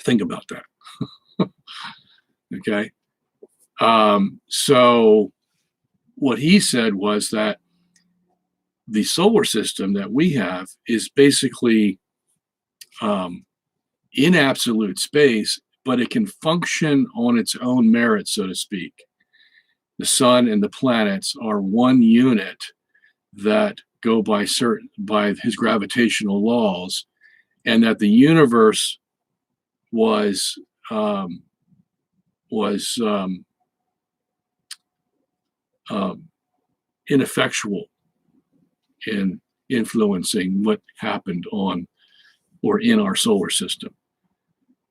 Speaker 1: Think about that. Okay. So what he said was that the solar system that we have is basically in absolute space, but it can function on its own merit, so to speak. The sun and the planets are one unit that go by his gravitational laws, and that the universe was ineffectual in influencing what happened on or in our solar system.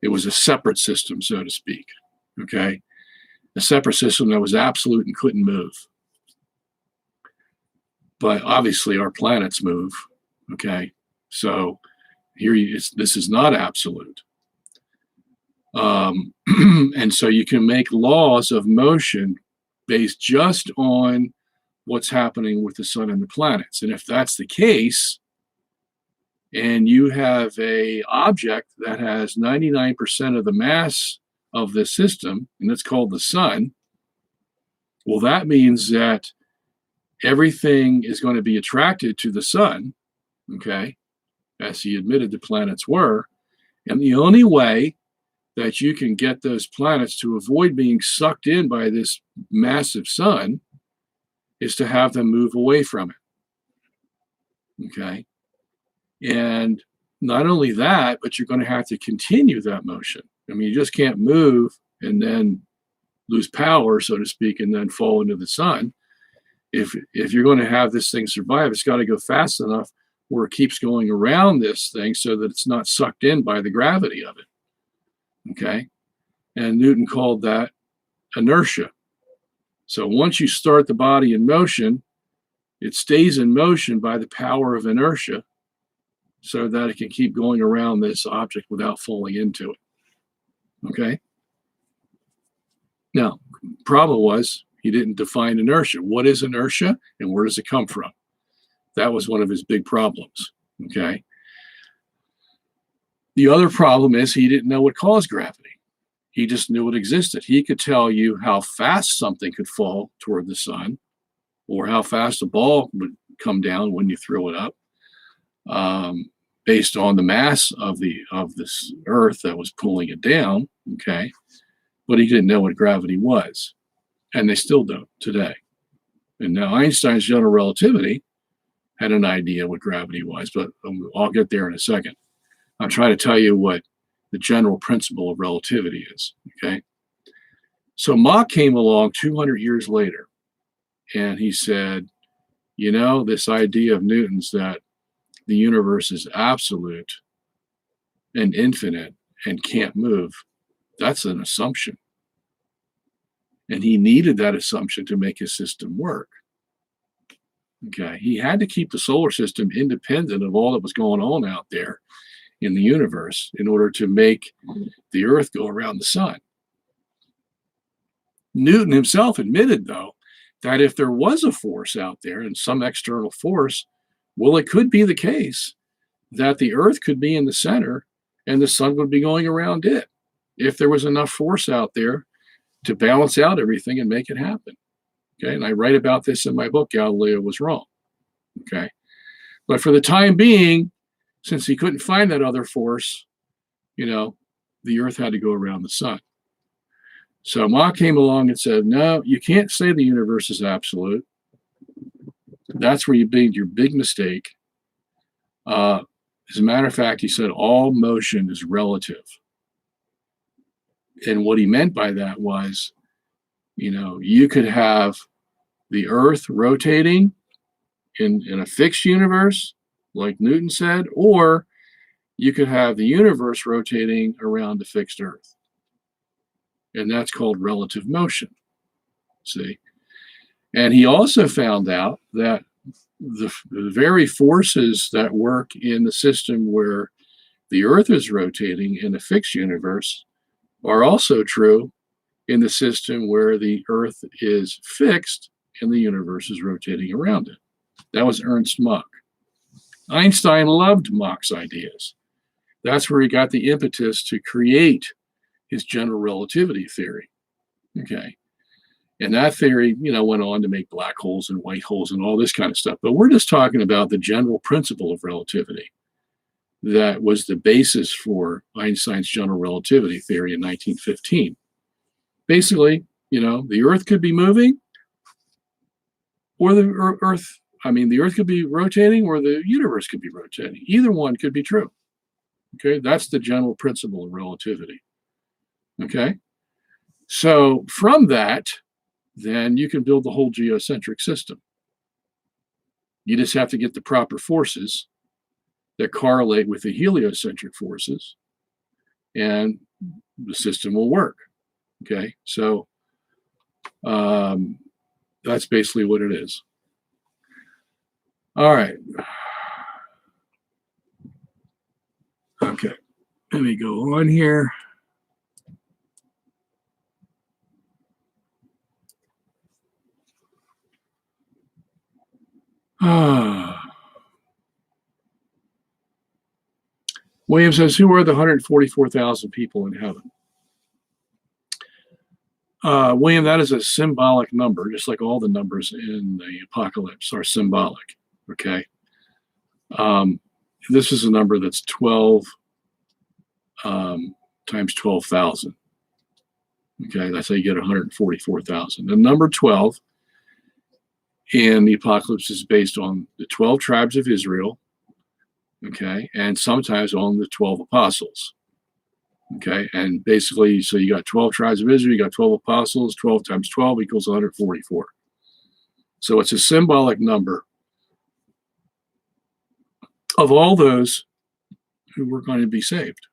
Speaker 1: It was a separate system, so to speak. Okay, a separate system that was absolute and couldn't move. But obviously, our planets move. Okay, so this is not absolute. And so you can make laws of motion based just on what's happening with the sun and the planets. And if that's the case, and you have a object that has 99% of the mass of the system, and it's called the sun, well, that means that everything is going to be attracted to the sun, okay, as he admitted the planets were. And the only way that you can get those planets to avoid being sucked in by this massive sun is to have them move away from it. Okay. And not only that, but you're going to have to continue that motion. I mean, you just can't move and then lose power, so to speak, and then fall into the sun. If you're going to have this thing survive, it's got to go fast enough where it keeps going around this thing so that it's not sucked in by the gravity of it. Okay. And Newton called that inertia. So once you start the body in motion, it stays in motion by the power of inertia so that it can keep going around this object without falling into it. Okay. Now, problem was he didn't define inertia. What is inertia and where does it come from? That was one of his big problems. Okay. The other problem is he didn't know what caused gravity. He just knew it existed. He could tell you how fast something could fall toward the sun, or how fast a ball would come down when you throw it up, based on the mass of this Earth that was pulling it down. Okay, but he didn't know what gravity was, and they still don't today. And now Einstein's general relativity had an idea what gravity was, but I'll get there in a second. I'm trying to tell you what the general principle of relativity is, okay? So Mach came along 200 years later, and he said, you know, this idea of Newton's that the universe is absolute and infinite and can't move, that's an assumption. And he needed that assumption to make his system work. Okay, he had to keep the solar system independent of all that was going on out there in the universe in order to make the Earth go around the sun. Newton himself admitted, though, that if there was a force out there and some external force, well, it could be the case that the Earth could be in the center and the sun would be going around it if there was enough force out there to balance out everything and make it happen. Okay, and I write about this in my book, Galileo Was Wrong. Okay, but for the time being, since he couldn't find that other force, you know, the Earth had to go around the sun. So Mach came along and said, no, you can't say the universe is absolute. That's where you made your big mistake. As a matter of fact, he said all motion is relative. And what he meant by that was, you know, you could have the Earth rotating in a fixed universe, like Newton said, or you could have the universe rotating around a fixed Earth. And that's called relative motion. See? And he also found out that the very forces that work in the system where the Earth is rotating in a fixed universe are also true in the system where the Earth is fixed and the universe is rotating around it. That was Ernst Mach. Einstein loved Mach's ideas. That's where he got the impetus to create his general relativity theory. Okay. And that theory, went on to make black holes and white holes and all this kind of stuff. But we're just talking about the general principle of relativity that was the basis for Einstein's general relativity theory in 1915. Basically, the Earth could be moving, or the Earth could be rotating, or the universe could be rotating. Either one could be true. Okay, that's the general principle of relativity. Okay, so from that, then you can build the whole geocentric system. You just have to get the proper forces that correlate with the heliocentric forces, and the system will work. Okay, so that's basically what it is. All right. Okay, let me go on here. William says, who are the 144,000 people in heaven? William, that is a symbolic number, just like all the numbers in the apocalypse are symbolic. Okay. This is a number that's 12 times 12,000. Okay, that's how you get 144,000. The number 12 in the apocalypse is based on the 12 tribes of Israel, okay, and sometimes on the 12 apostles. Okay, and basically, so you got 12 tribes of Israel, you got 12 apostles, 12 times 12 equals 144. So it's a symbolic number of all those who were going to be saved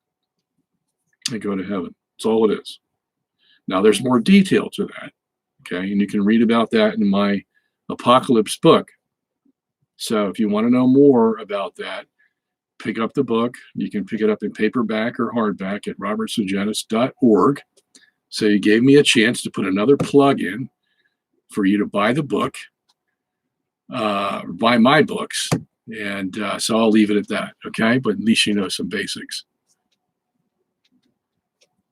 Speaker 1: and go to heaven. That's all it is. Now, there's more detail to that, okay, and you can read about that in my Apocalypse book. So if you want to know more about that, pick up the book. You can pick it up in paperback or hardback at robertsungenis.org. So you gave me a chance to put another plug in for you to buy the book, buy my books. And so I'll leave it at that, okay? But at least you know some basics.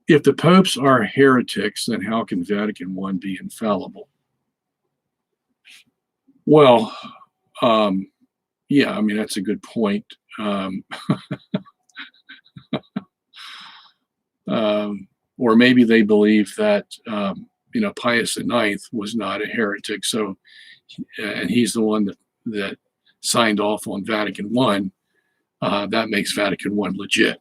Speaker 1: If the popes are heretics, then how can Vatican I be infallible? Well, yeah, I mean, that's a good point. Or maybe they believe that, Pius IX was not a heretic. So, and he's the one that signed off on Vatican I. That makes Vatican I legit.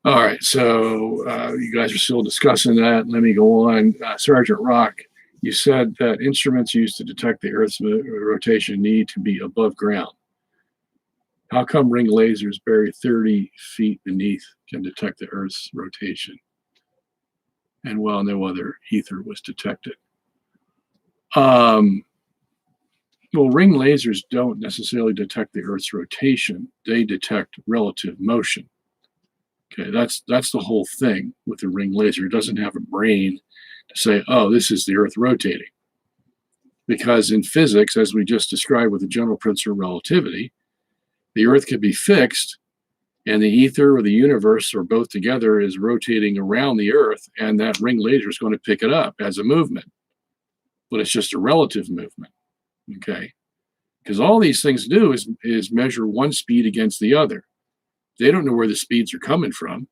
Speaker 1: All right, so you guys are still discussing that. Let me go on. Sergeant Rock, you said that instruments used to detect the Earth's rotation need to be above ground. How come ring lasers buried 30 feet beneath can detect the Earth's rotation? And well, no other ether was detected. Well, ring lasers don't necessarily detect the Earth's rotation. They detect relative motion. Okay, that's the whole thing with the ring laser. It doesn't have a brain to say, oh, this is the Earth rotating. Because in physics, as we just described with the general principle of relativity, the Earth could be fixed and the ether or the universe or both together is rotating around the Earth, and that ring laser is going to pick it up as a movement. But it's just a relative movement, okay? Because all these things do is measure one speed against the other. They don't know where the speeds are coming from,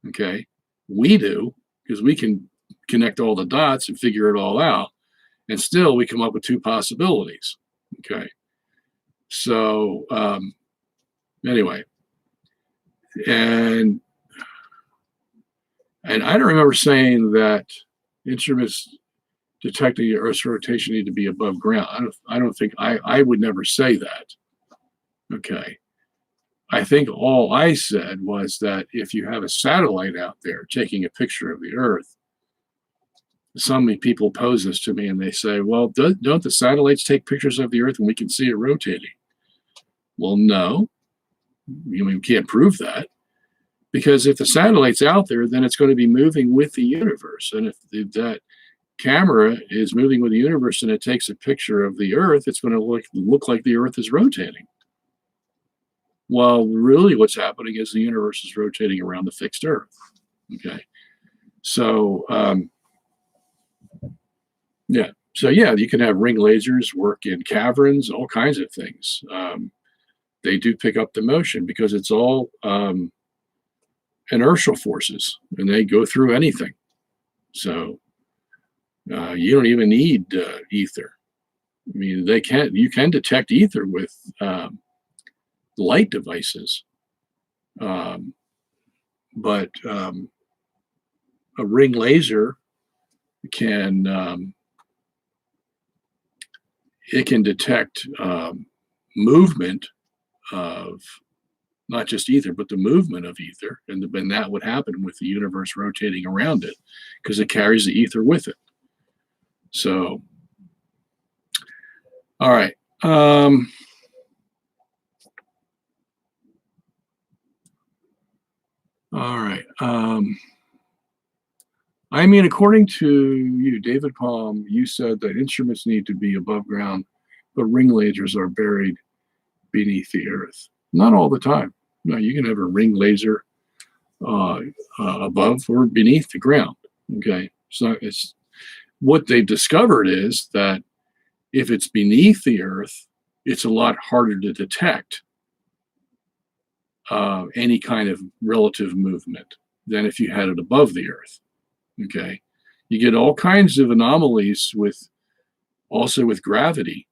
Speaker 1: okay? We do, because we can connect all the dots and figure it all out, and still we come up with two possibilities, okay? So anyway, and I don't remember saying that instruments detecting the Earth's rotation need to be above ground. I don't think I would never say that, okay? I think all I said was that if you have a satellite out there taking a picture of the Earth, some people pose this to me and they say, well, don't the satellites take pictures of the Earth and we can see it rotating? Well, no, we can't prove that, because if the satellite's out there, then it's going to be moving with the universe. And if that camera is moving with the universe and it takes a picture of the Earth, it's going to look like the Earth is rotating. Well, really what's happening is the universe is rotating around the fixed Earth. Okay. So, yeah. So, yeah, you can have ring lasers work in caverns, all kinds of things. They do pick up the motion because it's all inertial forces, and they go through anything. So you don't even need ether. I mean, you can detect ether with light devices, but a ring laser can it can detect movement of not just ether, but the movement of ether, and that would happen with the universe rotating around it because it carries the ether with it. So, all right. All right. I mean, according to you, David Palm, you said that instruments need to be above ground, but ring lasers are buried beneath the earth. Not all the time. No, you can have a ring laser above or beneath the ground. Okay. So it's what they've discovered is that if it's beneath the earth, it's a lot harder to detect any kind of relative movement than if you had it above the earth. Okay. You get all kinds of anomalies also with gravity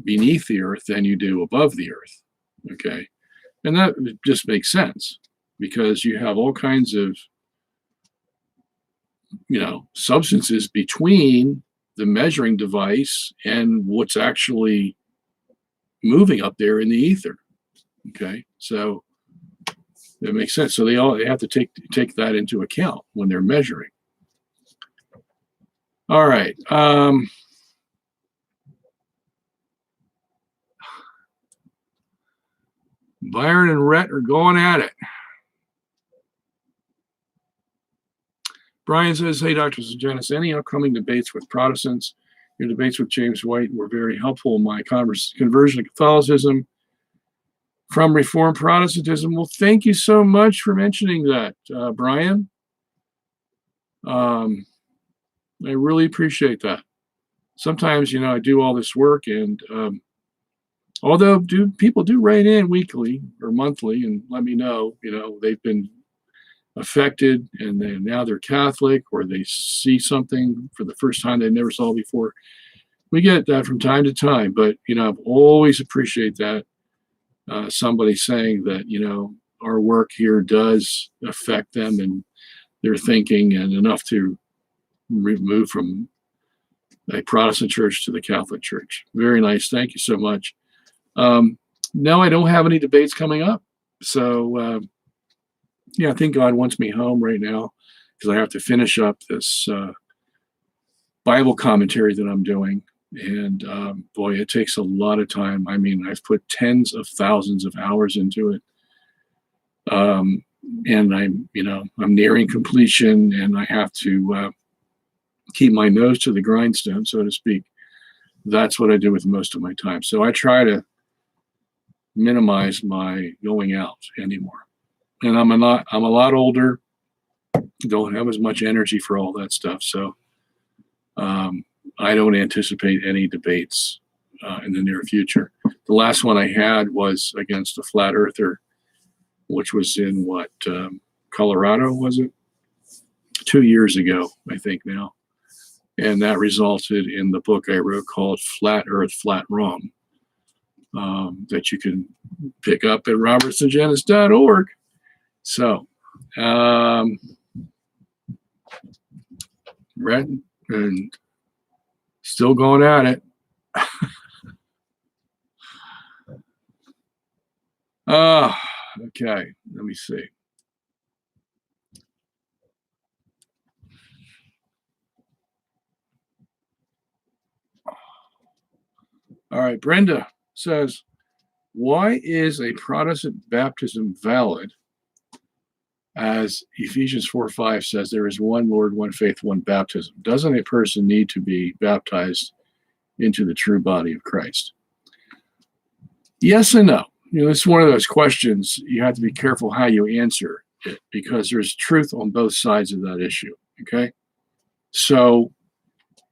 Speaker 1: beneath the earth than you do above the earth. Okay. And that just makes sense because you have all kinds of, substances between the measuring device and what's actually moving up there in the ether. Okay. So that makes sense. So they have to take that into account when they're measuring. All right. Byron and Rhett are going at it. Brian says, hey, Dr. Sungenis, any upcoming debates with Protestants? Your debates with James White were very helpful in my conversion to Catholicism from Reformed Protestantism. Well, thank you so much for mentioning that, Brian. I really appreciate that. Sometimes, I do all this work, and although people do write in weekly or monthly and let me know, they've been affected and now they're Catholic, or they see something for the first time they never saw before. We get that from time to time, but I've always appreciate that somebody saying that our work here does affect them and their thinking, and enough to move from a Protestant church to the Catholic Church. Very nice. Thank you so much. No, I don't have any debates coming up. So, I think God wants me home right now because I have to finish up this Bible commentary that I'm doing. And boy, it takes a lot of time. I mean, I've put tens of thousands of hours into it. And I'm nearing completion, and I have to keep my nose to the grindstone, so to speak. That's what I do with most of my time. So I try to minimize my going out anymore. And I'm a lot older, don't have as much energy for all that stuff. So I don't anticipate any debates in the near future. The last one I had was against a flat earther, which was in Colorado, was it? 2 years ago, I think now. And that resulted in the book I wrote called Flat Earth, Flat Wrong, that you can pick up at robertsungenis.org. So, Brett, and still going at it. Okay, let me see. All right, Brenda says, why is a Protestant baptism valid? As Ephesians 4:5 says, there is one Lord, one faith, one baptism. Doesn't a person need to be baptized into the true body of Christ? Yes and no. It's one of those questions you have to be careful how you answer it, because there's truth on both sides of that issue. Okay. So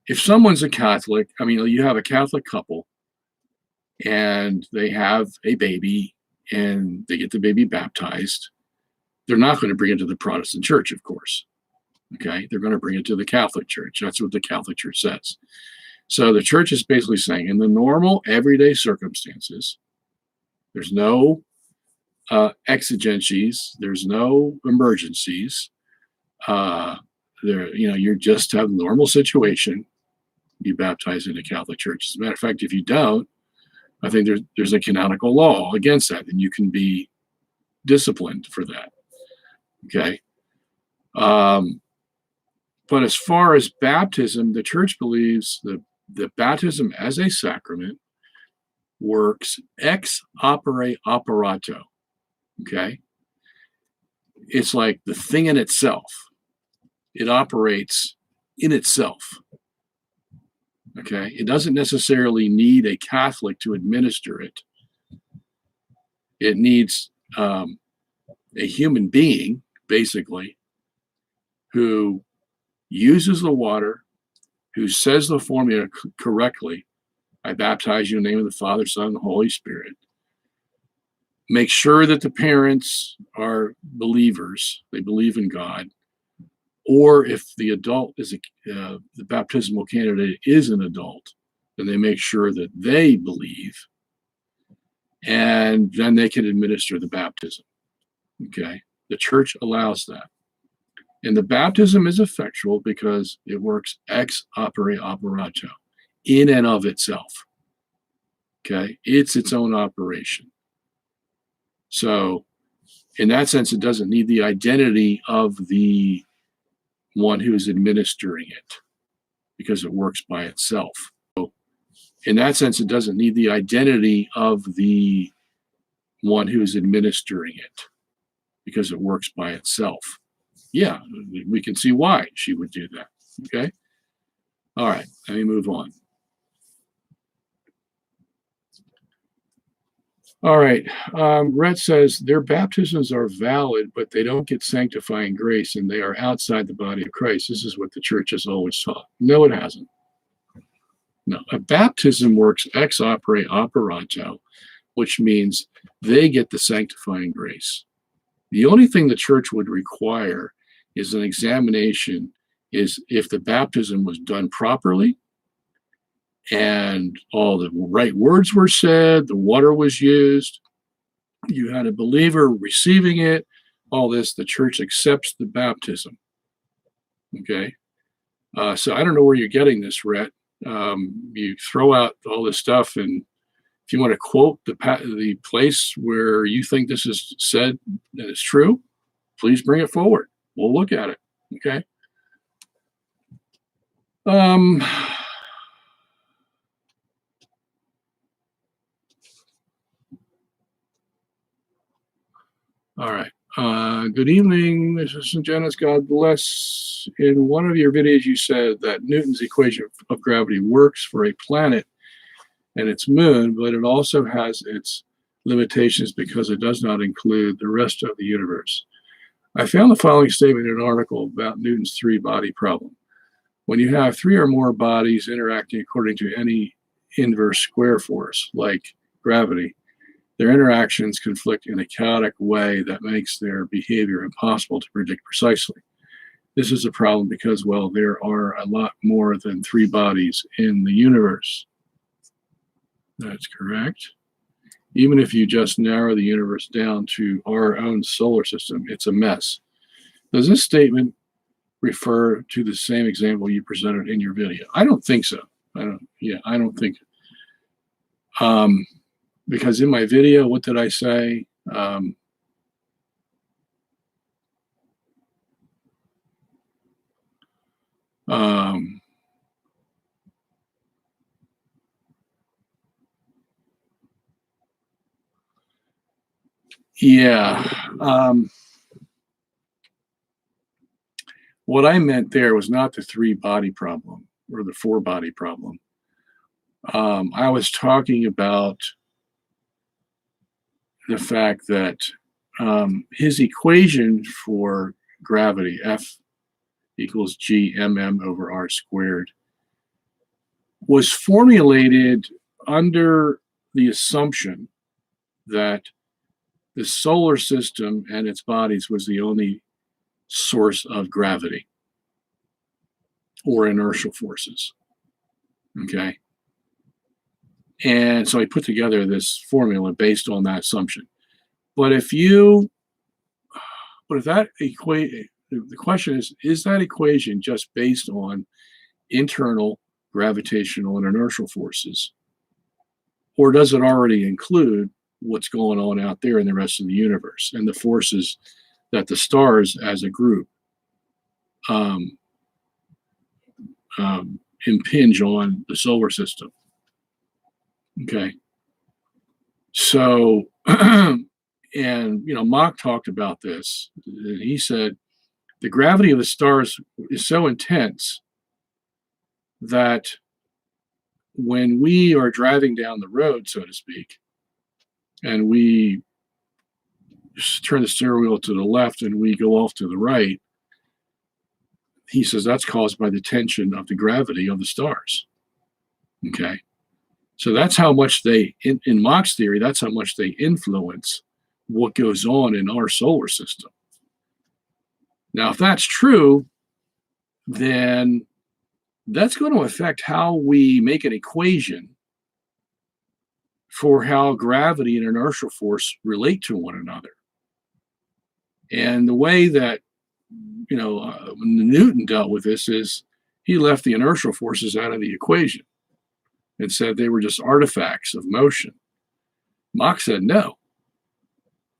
Speaker 1: if someone's a Catholic, you have a Catholic couple and they have a baby and they get the baby baptized, they're not going to bring it to the Protestant church, of course. Okay. They're going to bring it to the Catholic church. That's what the Catholic church says. So the church is basically saying, in the normal everyday circumstances, there's no exigencies, there's no emergencies. You just have a normal situation. You baptize in a Catholic church. As a matter of fact, if you don't, I think there's a canonical law against that, and you can be disciplined for that. Okay. But as far as baptism, the church believes the baptism as a sacrament works ex opere operato. Okay. It's like the thing in itself. It operates in itself. Okay. It doesn't necessarily need a Catholic to administer it. It needs a human being, basically, who uses the water, who says the formula correctly. I baptize you in the name of the Father, Son, and Holy Spirit. Make sure that the parents are believers, they believe in God. Or if the adult is the baptismal candidate is an adult, then they make sure that they believe, and then they can administer the baptism. Okay, the church allows that, and the baptism is effectual because it works ex opere operato, in and of itself. Okay, it's its own operation. So, in that sense, it doesn't need the identity of the one who's administering it, because it works by itself. So in that sense, it doesn't need the identity of the one who's administering it, because it works by itself. Yeah, we can see why she would do that. Okay. All right, let me move on. All right. Rhett says their baptisms are valid, but they don't get sanctifying grace, and they are outside the body of Christ. This is what the church has always taught. No, it hasn't. No, a baptism works ex opere operato, which means they get the sanctifying grace. The only thing the church would require is an examination, is if the baptism was done properly, and all the right words were said, the water was used, you had a believer receiving it, all this, the church accepts the baptism. Okay. So I don't know where you're getting this, Rhett. You throw out all this stuff, and if you want to quote the place where you think this is said and it's true, please bring it forward. We'll look at it. Okay. All right. Good evening, Mrs. Sungenis. God bless. In one of your videos, you said that Newton's equation of gravity works for a planet and its moon, but it also has its limitations because it does not include the rest of the universe. I found the following statement in an article about Newton's three-body problem. When you have three or more bodies interacting according to any inverse square force, like gravity, their interactions conflict in a chaotic way that makes their behavior impossible to predict precisely. This is a problem because, well, there are a lot more than three bodies in the universe. That's correct. Even if you just narrow the universe down to our own solar system, it's a mess. Does this statement refer to the same example you presented in your video? I don't think so. I don't think. Because in my video, what did I say? Yeah. What I meant there was not the 3-body problem or the 4-body problem. I was talking about the fact that his equation for gravity, F equals g/m/r², was formulated under the assumption that the solar system and its bodies was the only source of gravity or inertial forces. Okay. And so I put together this formula based on that assumption. But if that equation, the question is that equation just based on internal gravitational and inertial forces? Or does it already include what's going on out there in the rest of the universe and the forces that the stars as a group impinge on the solar system? Okay. So, and, Mach talked about this. He said the gravity of the stars is so intense that when we are driving down the road, so to speak, and we turn the steering wheel to the left and we go off to the right, he says that's caused by the tension of the gravity of the stars. Okay. So that's how much in Mach's theory, that's how much they influence what goes on in our solar system. Now, if that's true, then that's going to affect how we make an equation for how gravity and inertial force relate to one another. And the way that, Newton dealt with this is he left the inertial forces out of the equation and said they were just artifacts of motion. Mach said, no,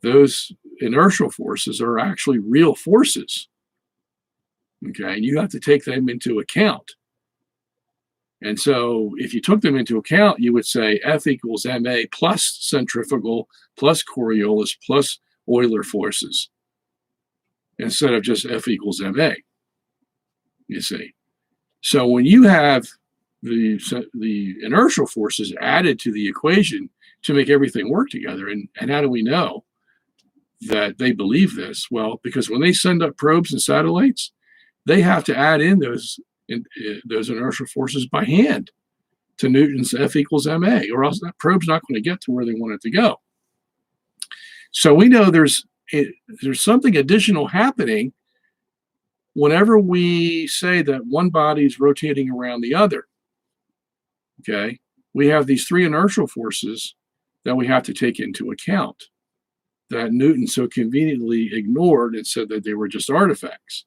Speaker 1: those inertial forces are actually real forces. Okay, and you have to take them into account. And so if you took them into account, you would say F equals ma plus centrifugal plus Coriolis plus Euler forces instead of just F equals ma, you see. So when you have the inertial forces added to the equation to make everything work together, and how do we know that they believe this? Well, because when they send up probes and satellites, they have to add in those inertial forces by hand to Newton's F equals ma, or else that probe's not going to get to where they want it to go. So we know there's something additional happening whenever we say that one body is rotating around the other. Okay, we have these 3 inertial forces that we have to take into account that Newton so conveniently ignored and said that they were just artifacts.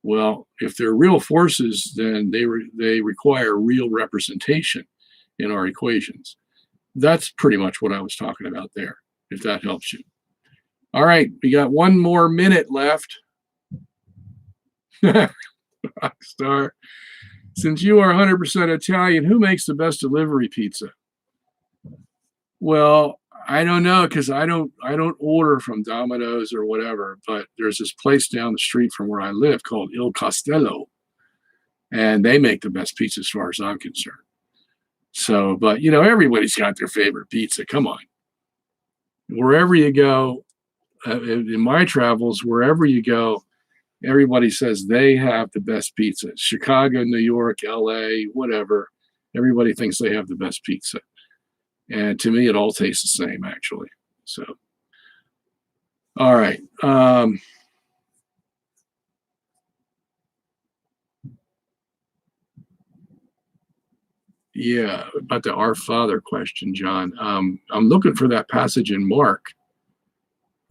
Speaker 1: Well, if they're real forces, then they require real representation in our equations. That's pretty much what I was talking about there, if that helps you. All right, we got 1 more minute left. Rockstar. Since you are 100% Italian, who makes the best delivery pizza? Well, I don't know, because I don't order from Domino's or whatever, but there's this place down the street from where I live called Il Castello, and they make the best pizza as far as I'm concerned. So, but everybody's got their favorite pizza. Come on. Wherever you go, in my travels, wherever you go, everybody says they have the best pizza. Chicago, New York, LA, whatever. Everybody thinks they have the best pizza. And to me, it all tastes the same, actually. So, all right. Yeah, about the Our Father question, John. I'm looking for that passage in Mark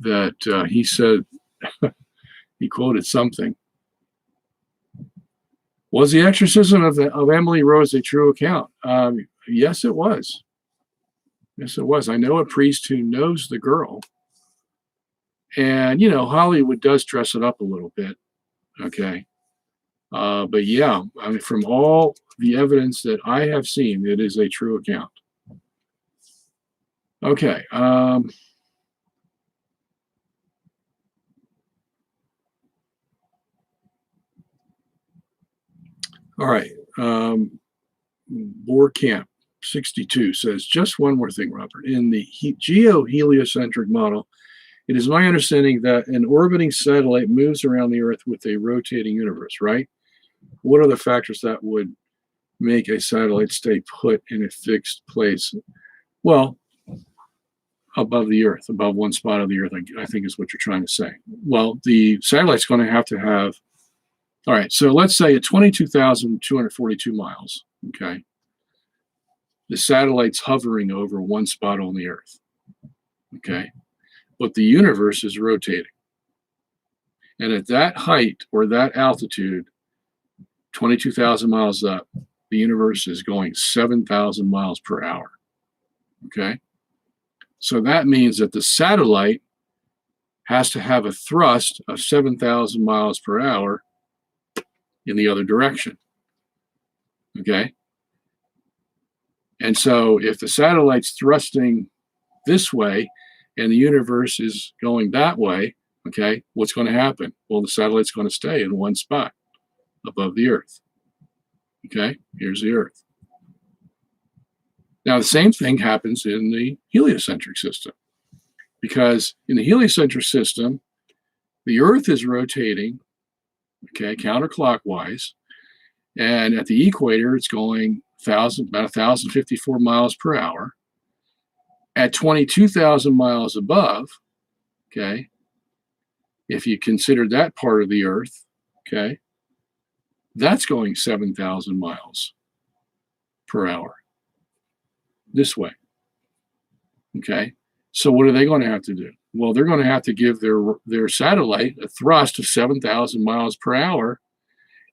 Speaker 1: that he said, he quoted something. Was the exorcism of Emily Rose a true account? Yes, it was. Yes, it was. I know a priest who knows the girl. And, Hollywood does dress it up a little bit. Okay. But yeah, I mean, from all the evidence that I have seen, it is a true account. Okay. All right. Boer Camp 62 says, just one more thing, Robert. In the geo-heliocentric model, it is my understanding that an orbiting satellite moves around the Earth with a rotating universe, right? What are the factors that would make a satellite stay put in a fixed place? Well, above the Earth, above one spot of the Earth, I think is what you're trying to say. Well, the satellite's going to have, all right, so let's say at 22,242 miles, okay, the satellite's hovering over one spot on the Earth, okay, but the universe is rotating. And at that height or that altitude, 22,000 miles up, the universe is going 7,000 miles per hour, okay? So that means that the satellite has to have a thrust of 7,000 miles per hour in the other direction, okay? And so if the satellite's thrusting this way and the universe is going that way, okay, what's going to happen? Well, the satellite's going to stay in one spot above the Earth, okay? Here's the Earth. Now, the same thing happens in the heliocentric system, because in the heliocentric system, the Earth is rotating, okay, counterclockwise, and at the equator, it's going about 1,054 miles per hour. At 22,000 miles above, okay, if you consider that part of the Earth, okay, that's going 7,000 miles per hour this way, okay? So what are they going to have to do? Well, they're going to have to give their satellite a thrust of 7,000 miles per hour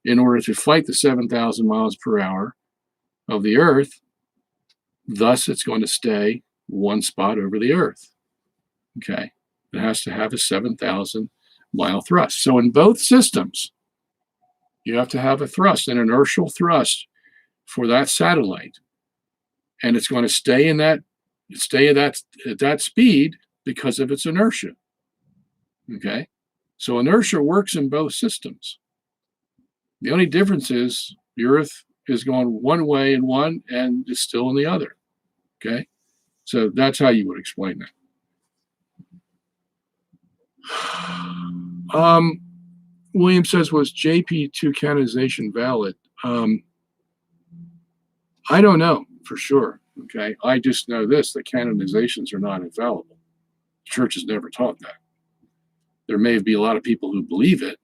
Speaker 1: in order to fight the 7,000 miles per hour of the Earth. Thus, it's going to stay one spot over the Earth, okay? It has to have a 7,000 mile thrust. So in both systems, you have to have a thrust, an inertial thrust for that satellite. And it's going to stay at that speed because of its inertia, okay? So inertia works in both systems. The only difference is the Earth is going one way in one and is still in the other, okay? So that's how you would explain that. William says, was JP2 canonization valid? I don't know for sure, okay? I just know this, that canonizations are not infallible. The church has never taught that. There may be a lot of people who believe it,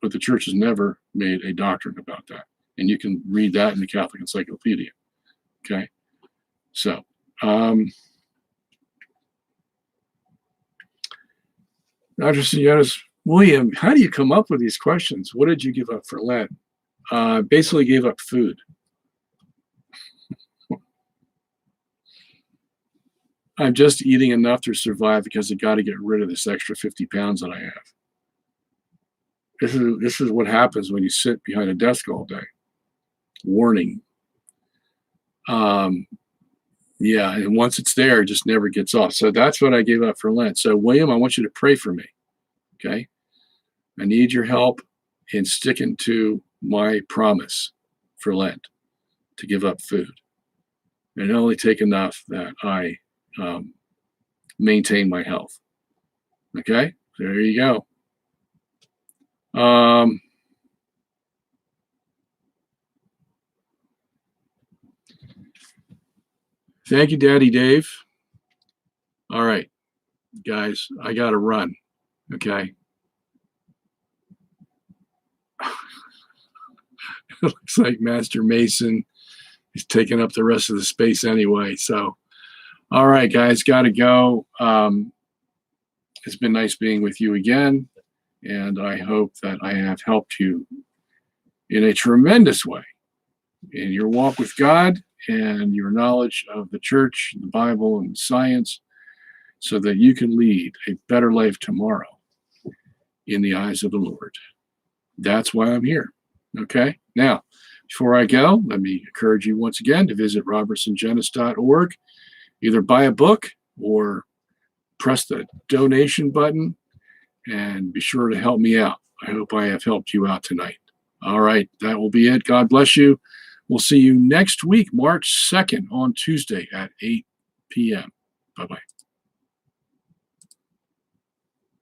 Speaker 1: but the church has never made a doctrine about that. And you can read that in the Catholic Encyclopedia, okay? So, Dr. Sungenis, William, how do you come up with these questions? What did you give up for Lent? Basically gave up food. I'm just eating enough to survive because I got to get rid of this extra 50 pounds that I have. This is what happens when you sit behind a desk all day. Warning. Yeah, and once it's there, it just never gets off. So that's what I gave up for Lent. So William, I want you to pray for me, okay? I need your help in sticking to my promise for Lent to give up food and only take enough that I maintain my health. Okay, there you go. Thank you, Daddy Dave. All right, guys, I got to run. Okay. It looks like Master Mason is taking up the rest of the space anyway. So, all right, guys, got to go. It's been nice being with you again, and I hope that I have helped you in a tremendous way in your walk with God and your knowledge of the church, the Bible, and science, so that you can lead a better life tomorrow in the eyes of the Lord. That's why I'm here. Okay? Now, before I go, let me encourage you once again to visit robertsungenis.org. Either buy a book or press the donation button and be sure to help me out. I hope I have helped you out tonight. All right, that will be it. God bless you. We'll see you next week, March 2nd, on Tuesday at 8 p.m. Bye-bye.